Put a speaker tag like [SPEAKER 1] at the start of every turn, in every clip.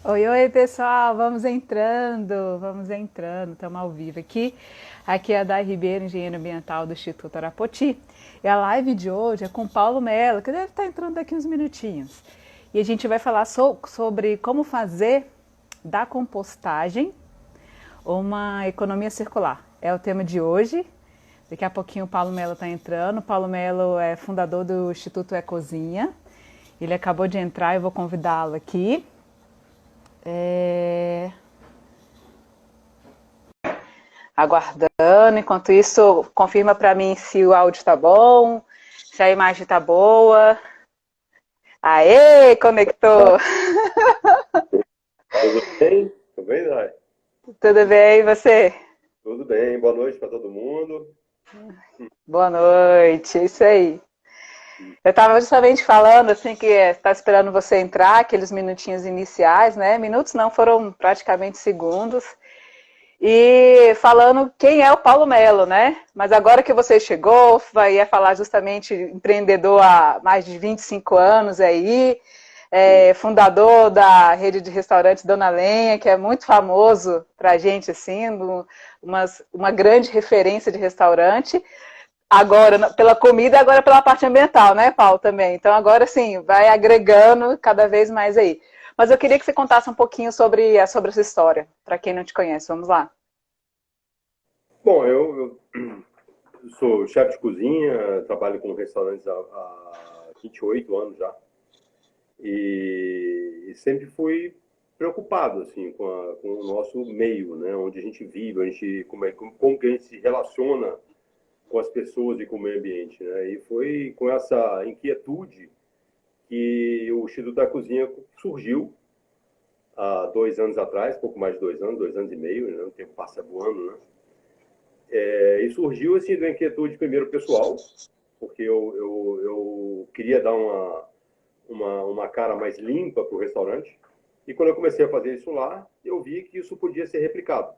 [SPEAKER 1] Oi, oi, pessoal, vamos entrando, estamos ao vivo aqui. Aqui é a Day Ribeiro, engenheiro ambiental do Instituto Arapoti. E a live de hoje é com Paulo Mello, que deve estar entrando daqui uns minutinhos. E a gente vai falar sobre como fazer da compostagem uma economia circular. É o tema de hoje. Daqui a pouquinho o Paulo Mello está entrando. O Paulo Mello é fundador do Instituto Ecozinha. Ele acabou de entrar, eu vou convidá-lo aqui. Aguardando. Enquanto isso, confirma para mim se o áudio está bom, se a imagem está boa. Aê, conectou!
[SPEAKER 2] Tudo bem? Tudo bem, Dai?
[SPEAKER 1] Tudo bem, e você?
[SPEAKER 2] Tudo bem. Boa noite para todo mundo.
[SPEAKER 1] Boa noite, isso aí. Eu estava justamente falando assim que está esperando você entrar, aqueles minutinhos iniciais, né? Minutos não, foram praticamente segundos. E falando quem é o Paulo Mello, né? Mas agora que você chegou, ia falar justamente empreendedor há mais de 25 anos aí, fundador da rede de restaurantes Dona Lenha, que é muito famoso para a gente, assim, uma grande referência de restaurante. Agora pela comida, agora pela parte ambiental, né, Paulo, também. Então agora sim, vai agregando cada vez mais aí. Mas eu queria que você contasse um pouquinho sobre essa história, para quem não te conhece. Vamos lá.
[SPEAKER 2] Bom, eu sou chefe de cozinha, trabalho com restaurantes há 28 anos já. E sempre fui preocupado assim, com o nosso meio, né? Onde a gente vive, como que a gente se relaciona com as pessoas e com o meio ambiente. Né? E foi com essa inquietude que o Instituto da Cozinha surgiu há 2 anos atrás, pouco mais de 2 anos, 2 anos e meio, né? O tempo passa voando, né? E surgiu assim da inquietude primeiro pessoal, porque eu queria dar uma cara mais limpa para o restaurante. E quando eu comecei a fazer isso lá, eu vi que isso podia ser replicado.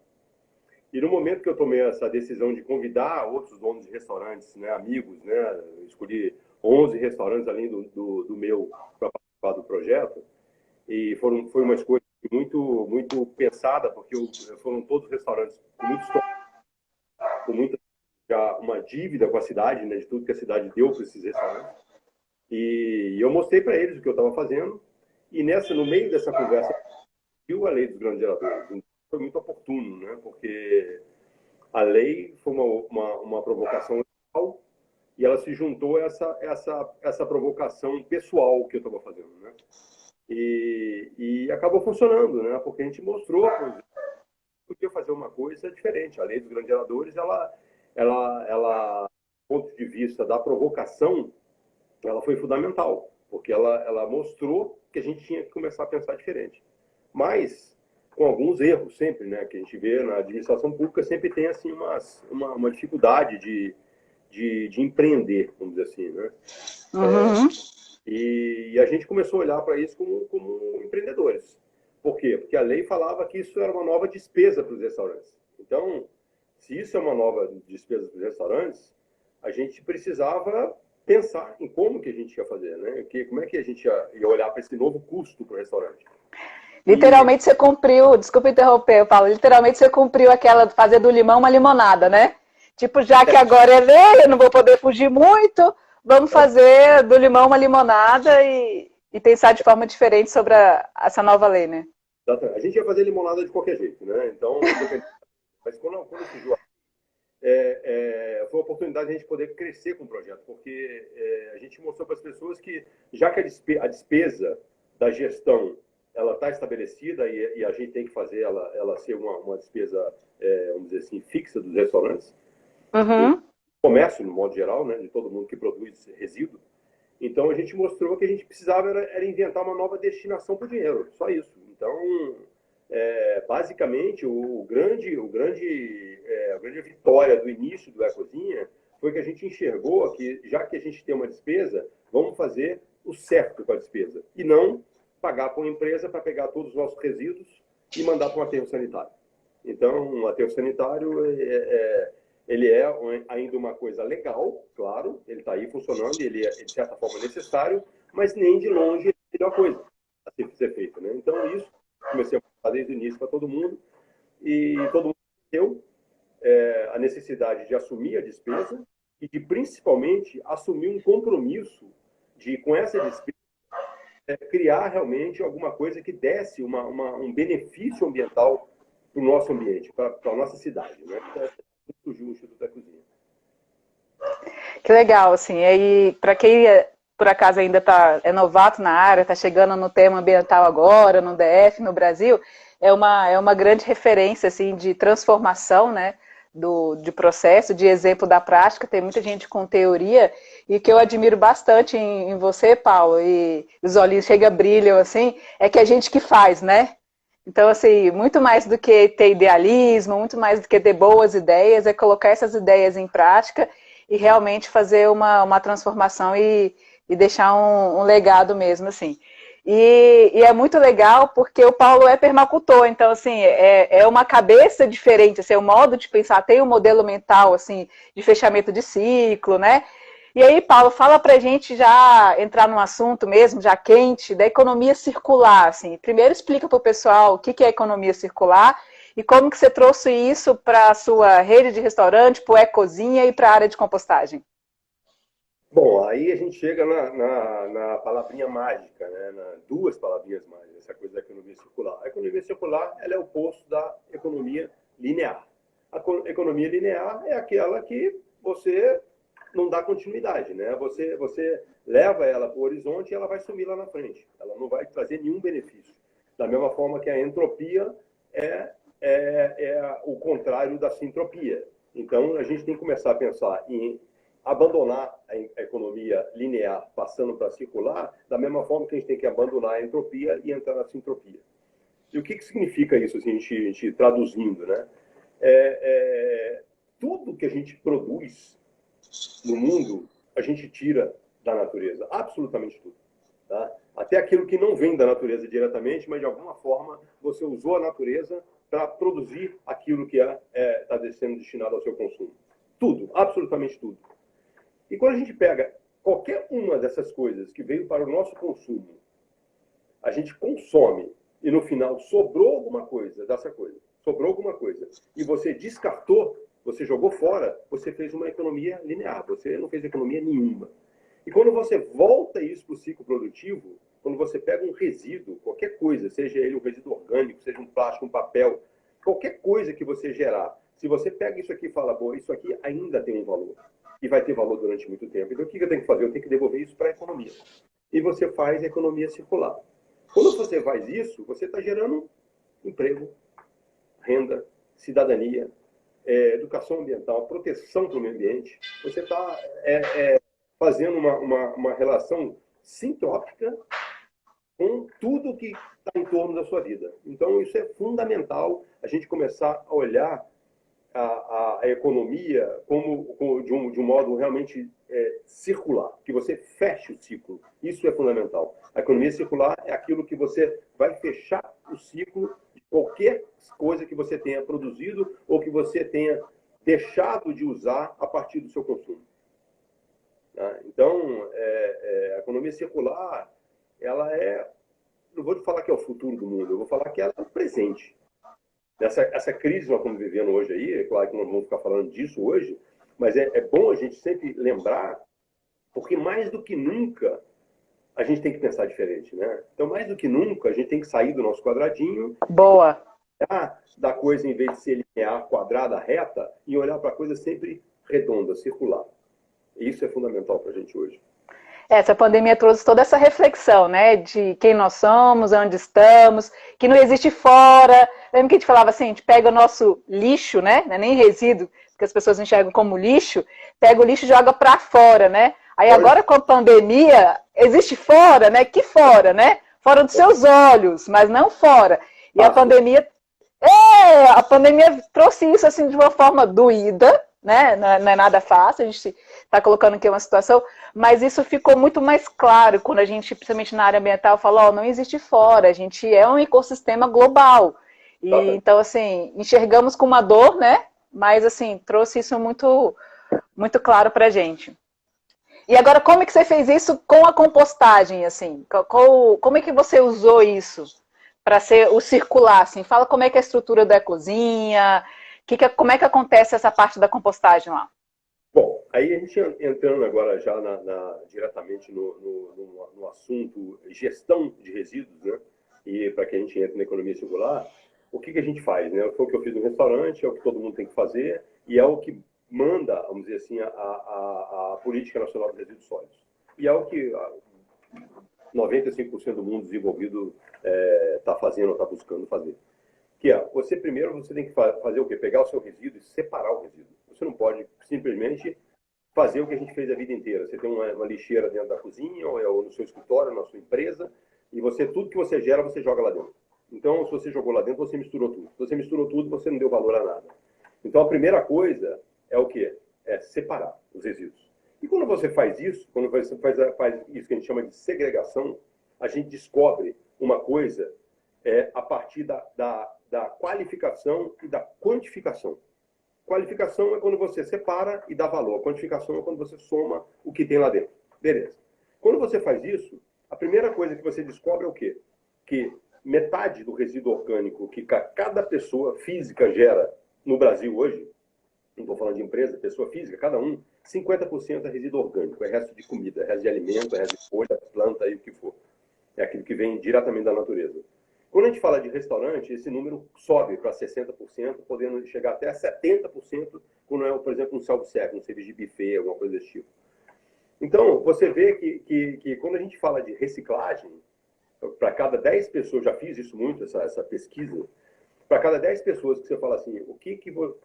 [SPEAKER 2] E no momento que eu tomei essa decisão de convidar outros donos de restaurantes, né, amigos, né, eu escolhi 11 restaurantes além do meu para participar do projeto, e foi uma escolha muito pensada, porque foram todos restaurantes com muita já uma dívida com a cidade, né, de tudo que a cidade deu para esses restaurantes. E eu mostrei para eles o que eu estava fazendo, e no meio dessa conversa, viu a lei dos grandes geradores. Então, foi muito oportuno, né, porque a lei foi uma provocação legal e ela se juntou a essa provocação pessoal que eu estava fazendo, né? E acabou funcionando, né? Porque a gente mostrou que podia fazer uma coisa diferente. A lei dos grandes geradores, do ponto de vista da provocação, ela foi fundamental, porque ela mostrou que a gente tinha que começar a pensar diferente. Mas com alguns erros sempre, né? Que a gente vê na administração pública sempre tem assim uma dificuldade de empreender, vamos dizer assim, né?
[SPEAKER 1] Uhum.
[SPEAKER 2] E a gente começou a olhar para isso como empreendedores. Por quê? Porque a lei falava que isso era uma nova despesa para os restaurantes. Então, se isso é uma nova despesa para os restaurantes, a gente precisava pensar em como que a gente ia fazer, né? Como é que a gente ia olhar para esse novo custo para o restaurante. E
[SPEAKER 1] Literalmente você cumpriu, desculpa interromper, Paulo, literalmente você cumpriu aquela de fazer do limão uma limonada, né? Tipo, já que agora é lei, eu não vou poder fugir muito, vamos fazer do limão uma limonada e pensar de forma diferente sobre essa nova lei, né?
[SPEAKER 2] a gente ia fazer limonada de qualquer jeito, né? Então, independente. Mas quando surgiu foi uma oportunidade de a gente poder crescer com o projeto, porque a gente mostrou para as pessoas que, já que a despesa da gestão ela está estabelecida e a gente tem que fazer ela ser uma despesa, vamos dizer assim, fixa dos restaurantes, do
[SPEAKER 1] Uhum.
[SPEAKER 2] comércio, no modo geral, né, de todo mundo que produz resíduo. Então, a gente mostrou que a gente precisava era inventar uma nova destinação para o dinheiro, só isso. Então, basicamente, a grande vitória do início do Ecozinha foi que a gente enxergou que, já que a gente tem uma despesa, vamos fazer o certo com a despesa e não pagar para uma empresa para pegar todos os nossos resíduos e mandar para um aterro sanitário. Então, um aterro sanitário ele é ainda uma coisa legal, claro, ele está aí funcionando, ele é, de certa forma, necessário, mas nem de longe é a melhor coisa a ser feita. Né? Então, isso comecei a mostrar desde o início para todo mundo, e todo mundo entendeu a necessidade de assumir a despesa e de, principalmente, assumir um compromisso de, com essa despesa, criar realmente alguma coisa que desse um benefício ambiental para o nosso ambiente, para a nossa cidade. Né? Então, surgiu o Instituto da Cozinha.
[SPEAKER 1] Que legal, assim, e aí, para quem por acaso ainda é novato na área, está chegando no tema ambiental agora, no DF, no Brasil, é uma grande referência, assim, de transformação, né, de processo, de exemplo da prática. Tem muita gente com teoria, e que eu admiro bastante em você, Paulo, e os olhinhos chega brilham, assim, é que é gente que faz, né? Então, assim, muito mais do que ter idealismo, muito mais do que ter boas ideias, é colocar essas ideias em prática e realmente fazer uma transformação e deixar um legado mesmo, assim. E é muito legal porque o Paulo é permacultor, então, assim, é uma cabeça diferente, assim, é um modo de pensar, tem um modelo mental, assim, de fechamento de ciclo, né? E aí, Paulo, fala pra gente já entrar num assunto mesmo, já quente, da economia circular, assim. Primeiro explica para o pessoal o que é economia circular e como que você trouxe isso para a sua rede de restaurante, para o Ecozinha e para a área de compostagem.
[SPEAKER 2] Bom, aí a gente chega na palavrinha mágica, né? Duas palavrinhas mágicas, essa coisa da economia circular. A economia circular, ela é o oposto da economia linear. A economia linear é aquela que você não dá continuidade, né? Você leva ela para o horizonte e ela vai sumir lá na frente. Ela não vai trazer nenhum benefício. Da mesma forma que a entropia é o contrário da sintropia. Então, a gente tem que começar a pensar em abandonar a economia linear passando para a circular, da mesma forma que a gente tem que abandonar a entropia e entrar na sintropia. E o que significa isso, assim, a gente traduzindo, né? Tudo que a gente produz no mundo, a gente tira da natureza, absolutamente tudo. Tá? Até aquilo que não vem da natureza diretamente, mas de alguma forma você usou a natureza para produzir aquilo que está sendo destinado ao seu consumo. Tudo, absolutamente tudo. E quando a gente pega qualquer uma dessas coisas que veio para o nosso consumo, a gente consome e no final sobrou alguma coisa dessa coisa, sobrou alguma coisa, e você descartou, você jogou fora, você fez uma economia linear, você não fez economia nenhuma. E quando você volta isso para o ciclo produtivo, quando você pega um resíduo, qualquer coisa, seja ele um resíduo orgânico, seja um plástico, um papel, qualquer coisa que você gerar, se você pega isso aqui e fala, bom, isso aqui ainda tem um valor, e vai ter valor durante muito tempo. Então, o que eu tenho que fazer? Eu tenho que devolver isso para a economia. E você faz a economia circular. Quando você faz isso, você está gerando emprego, renda, cidadania, educação ambiental, proteção para o meio ambiente. Você está fazendo uma relação sintrópica com tudo que está em torno da sua vida. Então, isso é fundamental, a gente começar a olhar a economia de um modo realmente circular, que você feche o ciclo. Isso é fundamental. A economia circular é aquilo que você vai fechar o ciclo de qualquer coisa que você tenha produzido ou que você tenha deixado de usar a partir do seu consumo. Tá? Então, a economia circular, ela não vou falar que é o futuro do mundo, eu vou falar que ela é o presente. Essa crise que nós estamos vivendo hoje aí, é claro que nós vamos ficar falando disso hoje, mas é bom a gente sempre lembrar, porque mais do que nunca a gente tem que pensar diferente, né? Então, mais do que nunca, a gente tem que sair do nosso quadradinho.
[SPEAKER 1] Boa!
[SPEAKER 2] Da coisa, em vez de ser linear, quadrada, reta, e olhar para a coisa sempre redonda, circular. E isso é fundamental para a gente hoje.
[SPEAKER 1] Essa pandemia trouxe toda essa reflexão, né, de quem nós somos, onde estamos, que não existe fora. Lembra que a gente falava assim, a gente pega o nosso lixo, né, não é nem resíduo, que as pessoas enxergam como lixo, pega o lixo e joga para fora, né? Aí agora com a pandemia, existe fora, né? Que fora, né? Fora dos seus olhos, mas não fora. E a pandemia trouxe isso assim de uma forma doída, né? Não é nada fácil, a gente está colocando aqui uma situação, mas isso ficou muito mais claro quando a gente, principalmente na área ambiental, falou, não existe fora, a gente é um ecossistema global. E então, assim, enxergamos com uma dor, né? Mas, assim, trouxe isso muito, muito claro pra gente. E agora, como é que você fez isso com a compostagem, assim? Como é que você usou isso para ser o circular, assim? Fala como é que é a estrutura da cozinha, como é que acontece essa parte da compostagem lá?
[SPEAKER 2] Bom, aí a gente entrando agora já diretamente no assunto gestão de resíduos, né? E para que a gente entre na economia circular, o que a gente faz, né? Foi o que eu fiz no restaurante, é o que todo mundo tem que fazer e é o que manda, vamos dizer assim, a Política Nacional de Resíduos Sólidos. E é o que 95% do mundo desenvolvido está fazendo ou está buscando fazer. Que é, você tem que fazer o quê? Pegar o seu resíduo e separar o resíduo. Você não pode simplesmente fazer o que a gente fez a vida inteira. Você tem uma lixeira dentro da cozinha, ou no seu escritório, na sua empresa, e tudo que você gera, você joga lá dentro. Então, se você jogou lá dentro, você misturou tudo. Se você misturou tudo, você não deu valor a nada. Então, a primeira coisa é o quê? É separar os resíduos. E quando você faz isso, quando você faz isso que a gente chama de segregação, a gente descobre uma coisa a partir da qualificação e da quantificação. Qualificação é quando você separa e dá valor. A quantificação é quando você soma o que tem lá dentro. Beleza. Quando você faz isso, a primeira coisa que você descobre é o quê? Que metade do resíduo orgânico que cada pessoa física gera no Brasil hoje, não estou falando de empresa, pessoa física, cada um, 50% é resíduo orgânico, é resto de comida, é resto de alimento, é resto de folha, planta e o que for. É aquilo que vem diretamente da natureza. Quando a gente fala de restaurante, esse número sobe para 60%, podendo chegar até 70% quando é, por exemplo, um self-service, um serviço de buffet, alguma coisa desse tipo. Então, você vê que quando a gente fala de reciclagem, para cada 10 pessoas, já fiz isso muito, essa pesquisa, para cada 10 pessoas que você fala assim,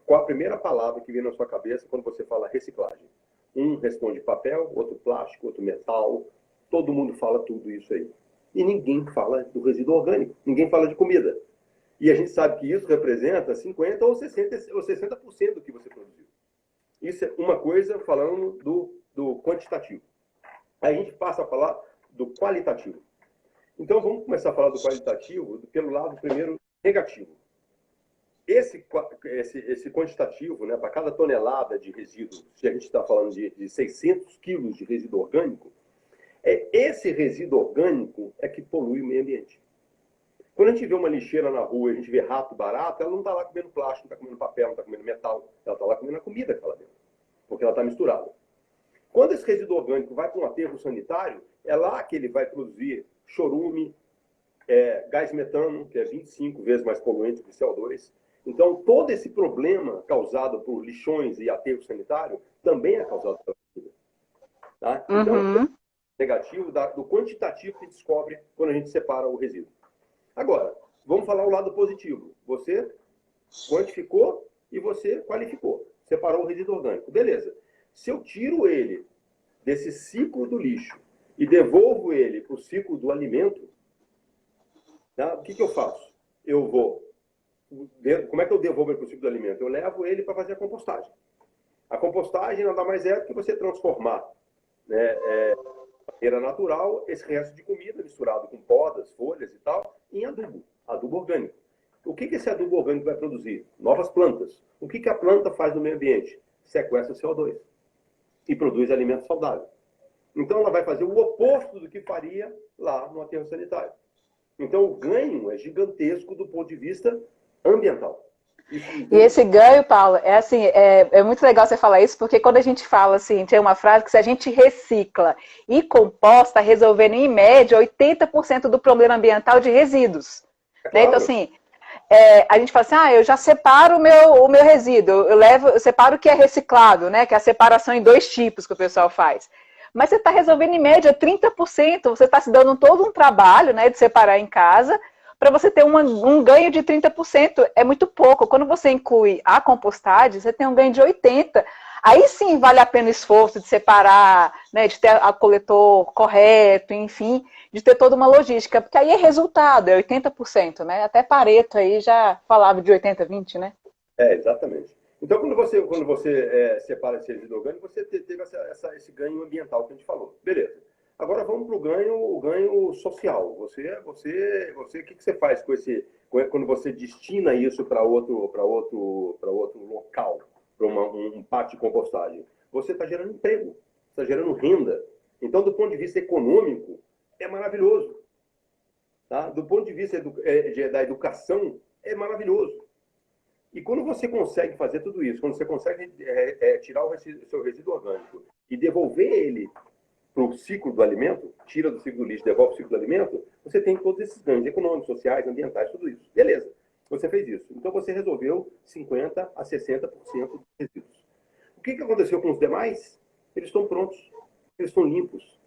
[SPEAKER 2] qual a primeira palavra que vem na sua cabeça quando você fala reciclagem? Um responde papel, outro plástico, outro metal, todo mundo fala tudo isso aí. E ninguém fala do resíduo orgânico, ninguém fala de comida. E a gente sabe que isso representa 50% ou 60% do que você produziu. Isso é uma coisa falando do quantitativo. Aí a gente passa a falar do qualitativo. Então vamos começar a falar do qualitativo pelo lado primeiro negativo. Esse quantitativo, né, para cada tonelada de resíduo, se a gente está falando de 600 quilos de resíduo orgânico, esse resíduo orgânico é que polui o meio ambiente. Quando a gente vê uma lixeira na rua, a gente vê rato, barata, ela não está lá comendo plástico, não está comendo papel, não está comendo metal, ela está lá comendo a comida que está lá dentro, porque ela está misturada. Quando esse resíduo orgânico vai para um aterro sanitário, é lá que ele vai produzir chorume, gás metano, que é 25 vezes mais poluente que o CO2. Então, todo esse problema causado por lixões e aterro sanitário também é causado pela comida. Tá? Então, negativo do quantitativo que descobre quando a gente separa o resíduo. Agora, vamos falar o lado positivo. Você quantificou e você qualificou. Separou o resíduo orgânico. Beleza. Se eu tiro ele desse ciclo do lixo e devolvo ele para o ciclo do alimento, tá? O que eu faço? Como é que eu devolvo ele para o ciclo do alimento? Eu levo ele para fazer a compostagem. A compostagem nada mais é do que você transformar, né, de maneira natural esse resto de comida misturado com podas, folhas e tal, em adubo orgânico. O que esse adubo orgânico vai produzir? Novas plantas. O que a planta faz no meio ambiente? Sequestra CO2 e produz alimento saudável. Então ela vai fazer o oposto do que faria lá no aterro sanitário. Então o ganho é gigantesco do ponto de vista ambiental.
[SPEAKER 1] E esse ganho, Paulo, é muito legal você falar isso, porque quando a gente fala assim, tem uma frase que se a gente recicla e composta, resolvendo em média 80% do problema ambiental de resíduos.
[SPEAKER 2] Claro.
[SPEAKER 1] Né? Então, assim, a gente fala assim, eu já separo o meu resíduo, eu separo o que é reciclado, né? Que é a separação em 2 tipos que o pessoal faz. Mas você está resolvendo em média 30%, você está se dando todo um trabalho, né, de separar em casa, para você ter um ganho de 30%. É muito pouco. Quando você inclui a compostagem, você tem um ganho de 80%. Aí sim vale a pena o esforço de separar, né, de ter o coletor correto, enfim, de ter toda uma logística, porque aí é resultado, é 80%, né? Até Pareto aí já falava de 80-20, né?
[SPEAKER 2] Exatamente. Então, quando você separa esse resíduo orgânico, você teve esse ganho ambiental que a gente falou. Beleza. Agora vamos para o ganho social. O que você faz quando você destina isso para outro local, para um pátio de compostagem? Você está gerando emprego, está gerando renda. Então, do ponto de vista econômico, é maravilhoso. Tá? Do ponto de vista da educação, é maravilhoso. E quando você consegue fazer tudo isso, quando você consegue tirar o seu resíduo orgânico e devolver ele para o ciclo do alimento, tira do ciclo do lixo, devolve para o ciclo do alimento, você tem todos esses ganhos econômicos, sociais, ambientais, tudo isso. Beleza, você fez isso. Então você resolveu 50% a 60% dos resíduos. O que aconteceu com os demais? Eles estão prontos, eles estão limpos.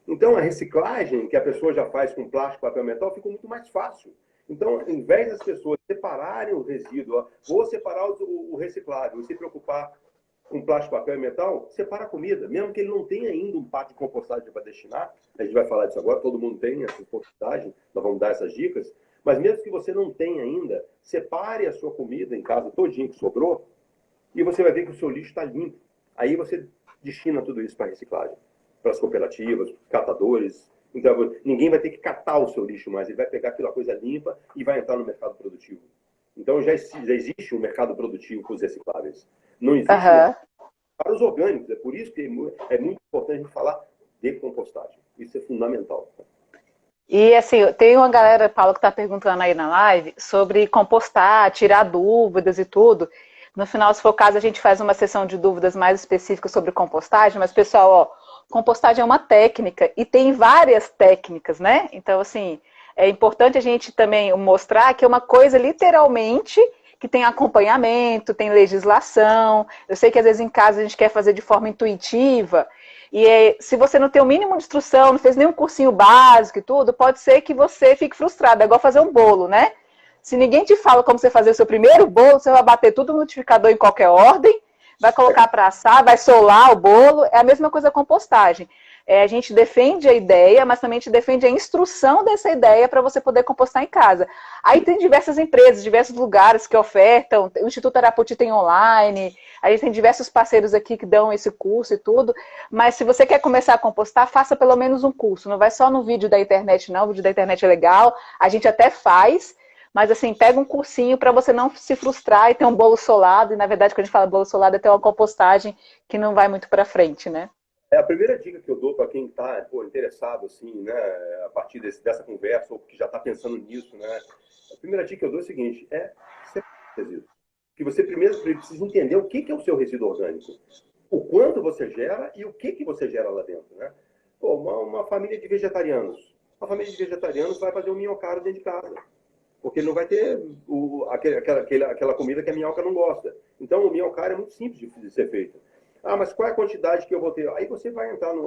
[SPEAKER 2] Então a reciclagem que a pessoa já faz com plástico, papel, metal, ficou muito mais fácil. Então, ao invés das pessoas separarem o resíduo, vou separar o reciclável e se preocupar com plástico, papel e metal, separa a comida. Mesmo que ele não tenha ainda um pato de compostagem para destinar, a gente vai falar disso agora, todo mundo tem essa compostagem, nós vamos dar essas dicas, mas mesmo que você não tenha ainda, separe a sua comida em casa todinho que sobrou e você vai ver que o seu lixo está limpo. Aí você destina tudo isso para reciclagem, para as cooperativas, para os catadores. Então, ninguém vai ter que catar o seu lixo mais, ele vai pegar aquela coisa limpa e vai entrar no mercado produtivo. Então, já existe um mercado produtivo para os recicláveis. Não existe para os orgânicos. É por isso que é muito importante a gente falar de compostagem. Isso é fundamental.
[SPEAKER 1] E assim, tem uma galera, Paulo, que está perguntando aí na live sobre compostar, tirar dúvidas e tudo. No final, se for o caso, a gente faz uma sessão de dúvidas mais específicas sobre compostagem, mas, pessoal, ó, compostagem é uma técnica e tem várias técnicas, né? Então, assim, é importante a gente também mostrar que é uma coisa literalmente que tem acompanhamento, tem legislação. Eu sei que às vezes em casa a gente quer fazer de forma intuitiva, e se você não tem o mínimo de instrução, não fez nenhum cursinho básico e tudo, pode ser que você fique frustrado. É igual fazer um bolo, né? Se ninguém te fala como você fazer o seu primeiro bolo, você vai bater tudo no liquidificador em qualquer ordem, vai colocar para assar, vai solar o bolo. É a mesma coisa a compostagem. A gente defende a ideia, mas também a gente defende a instrução dessa ideia para você poder compostar em casa. Aí tem diversas empresas, diversos lugares que ofertam, o Instituto Araputi tem online, a gente tem diversos parceiros aqui que dão esse curso e tudo, mas se você quer começar a compostar, faça pelo menos um curso, não vai só no vídeo da internet não, o vídeo da internet é legal, a gente até faz, mas assim, pega um cursinho para você não se frustrar e ter um bolo solado, e na verdade quando a gente fala bolo solado é ter uma compostagem que não vai muito para frente, né?
[SPEAKER 2] A primeira dica que eu dou para quem está interessado assim, né, a partir dessa conversa, ou que já está pensando nisso, né, a primeira dica que eu dou é o seguinte, separar o resíduo. Que você primeiro precisa entender o que é o seu resíduo orgânico, o quanto você gera e o que você gera lá dentro. Né? Pô, uma família de vegetarianos. Uma família de vegetarianos vai fazer um minhocário dentro de casa. Porque ele não vai ter aquela comida que a minhoca não gosta. Então, o minhocário é muito simples de ser feito. Ah, mas qual é a quantidade que eu vou ter? Aí você vai entrar na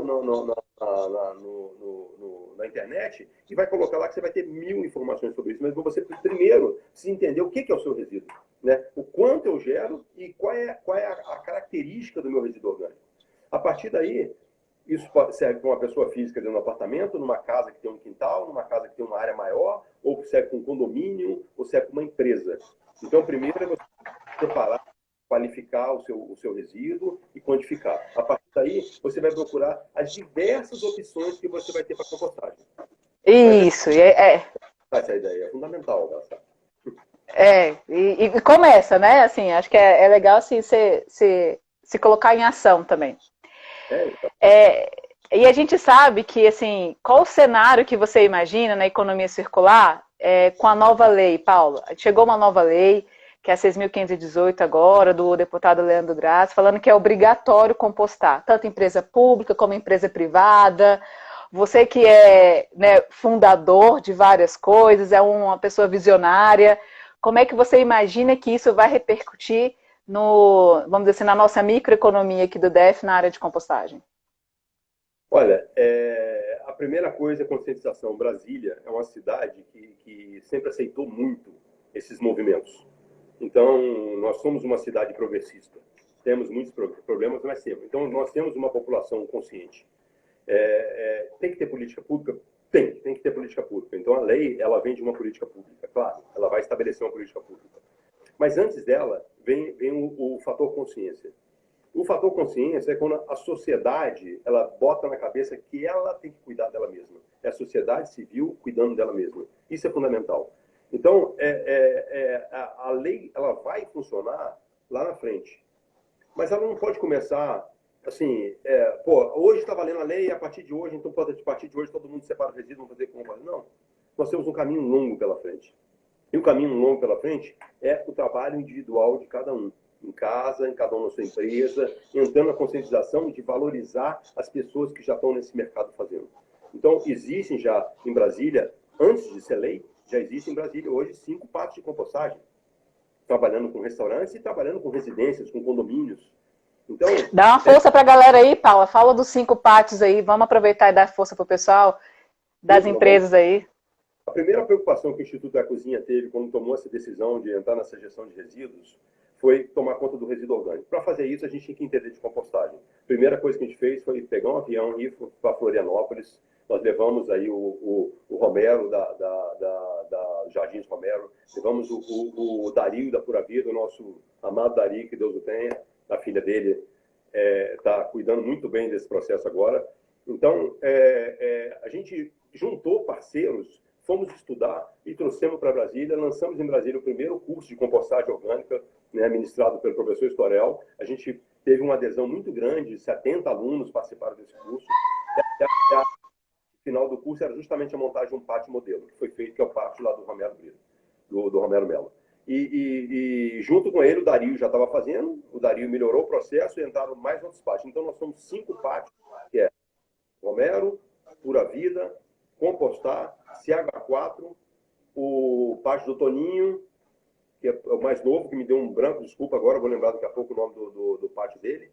[SPEAKER 2] internet e vai colocar lá que você vai ter 1000 informações sobre isso. Mas você primeiro precisa entender o que é o seu resíduo. Né? O quanto eu gero e qual é a característica do meu resíduo orgânico. A partir daí, isso serve para uma pessoa física dentro de um apartamento, numa casa que tem um quintal, numa casa que tem uma área maior, ou serve para um condomínio, ou serve para uma empresa. Então, primeiro é você separar, qualificar o seu resíduo e quantificar. A partir daí, você vai procurar as diversas opções que você vai ter para compostagem.
[SPEAKER 1] Isso,
[SPEAKER 2] Essa ideia é fundamental, Gasta.
[SPEAKER 1] E começa, né? Assim, acho que é legal assim, se colocar em ação também. E a gente sabe que, assim, qual o cenário que você imagina na economia circular com a nova lei, Paulo? Chegou uma nova lei, que é a 6.518 agora, do deputado Leandro Graça, falando que é obrigatório compostar, tanto empresa pública como empresa privada. Você que é, né, fundador de várias coisas, é uma pessoa visionária, como é que você imagina que isso vai repercutir vamos dizer assim, na nossa microeconomia aqui do DF na área de compostagem?
[SPEAKER 2] Olha, a primeira coisa é a conscientização. Brasília é uma cidade que sempre aceitou muito esses movimentos. Então, nós somos uma cidade progressista. Temos muitos problemas, mas sempre. Então, nós temos uma população consciente. Tem que ter política pública? Tem que ter política pública. Então, a lei, ela vem de uma política pública, claro. Ela vai estabelecer uma política pública. Mas antes dela, vem o fator consciência. O fator consciência é quando a sociedade ela bota na cabeça que ela tem que cuidar dela mesma. É a sociedade civil cuidando dela mesma. Isso é fundamental. Então, a lei ela vai funcionar lá na frente. Mas ela não pode começar assim, hoje está valendo a lei, a partir de hoje, então a partir de hoje todo mundo separa o resíduo, vamos fazer como? Não. nós temos um caminho longo pela frente. E o caminho longo pela frente é o trabalho individual de cada um. Em casa, em cada um na sua empresa, entrando na conscientização de valorizar as pessoas que já estão nesse mercado fazendo. Então, existem já em Brasília, antes de ser lei, já existem em Brasília hoje 5 pátios de compostagem, trabalhando com restaurantes e trabalhando com residências, com condomínios. Então,
[SPEAKER 1] dá uma força para a galera aí, Paula. Fala dos 5 pátios aí. Vamos aproveitar e dar força para o pessoal das empresas aí.
[SPEAKER 2] A primeira preocupação que o Instituto da Cozinha teve quando tomou essa decisão de entrar nessa gestão de resíduos foi tomar conta do resíduo orgânico. Para fazer isso, a gente tinha que entender de compostagem. A primeira coisa que a gente fez foi pegar um avião e ir para Florianópolis. Nós levamos aí o Romero, da Jardins Romero, levamos o Dario da Pura Vida, o nosso amado Dario, que Deus o tenha, a filha dele está cuidando muito bem desse processo agora. Então, a gente juntou parceiros, fomos estudar e trouxemos para Brasília, lançamos em Brasília o primeiro curso de compostagem orgânica, né, ministrado pelo professor Estorel. A gente teve uma adesão muito grande, 70 alunos participaram desse curso. O final do curso era justamente a montagem de um pátio modelo, que foi feito, que é o pátio lá do Romero Brito, do Romero Mello. E junto com ele, o Dario já estava fazendo, o Dario melhorou o processo e entraram mais outros pátios. Então, nós somos 5 pátios, que é Romero, Pura Vida, Compostar, CH4, o pátio do Toninho, que é o mais novo, que me deu um branco, desculpa agora, vou lembrar daqui a pouco o nome do pátio dele.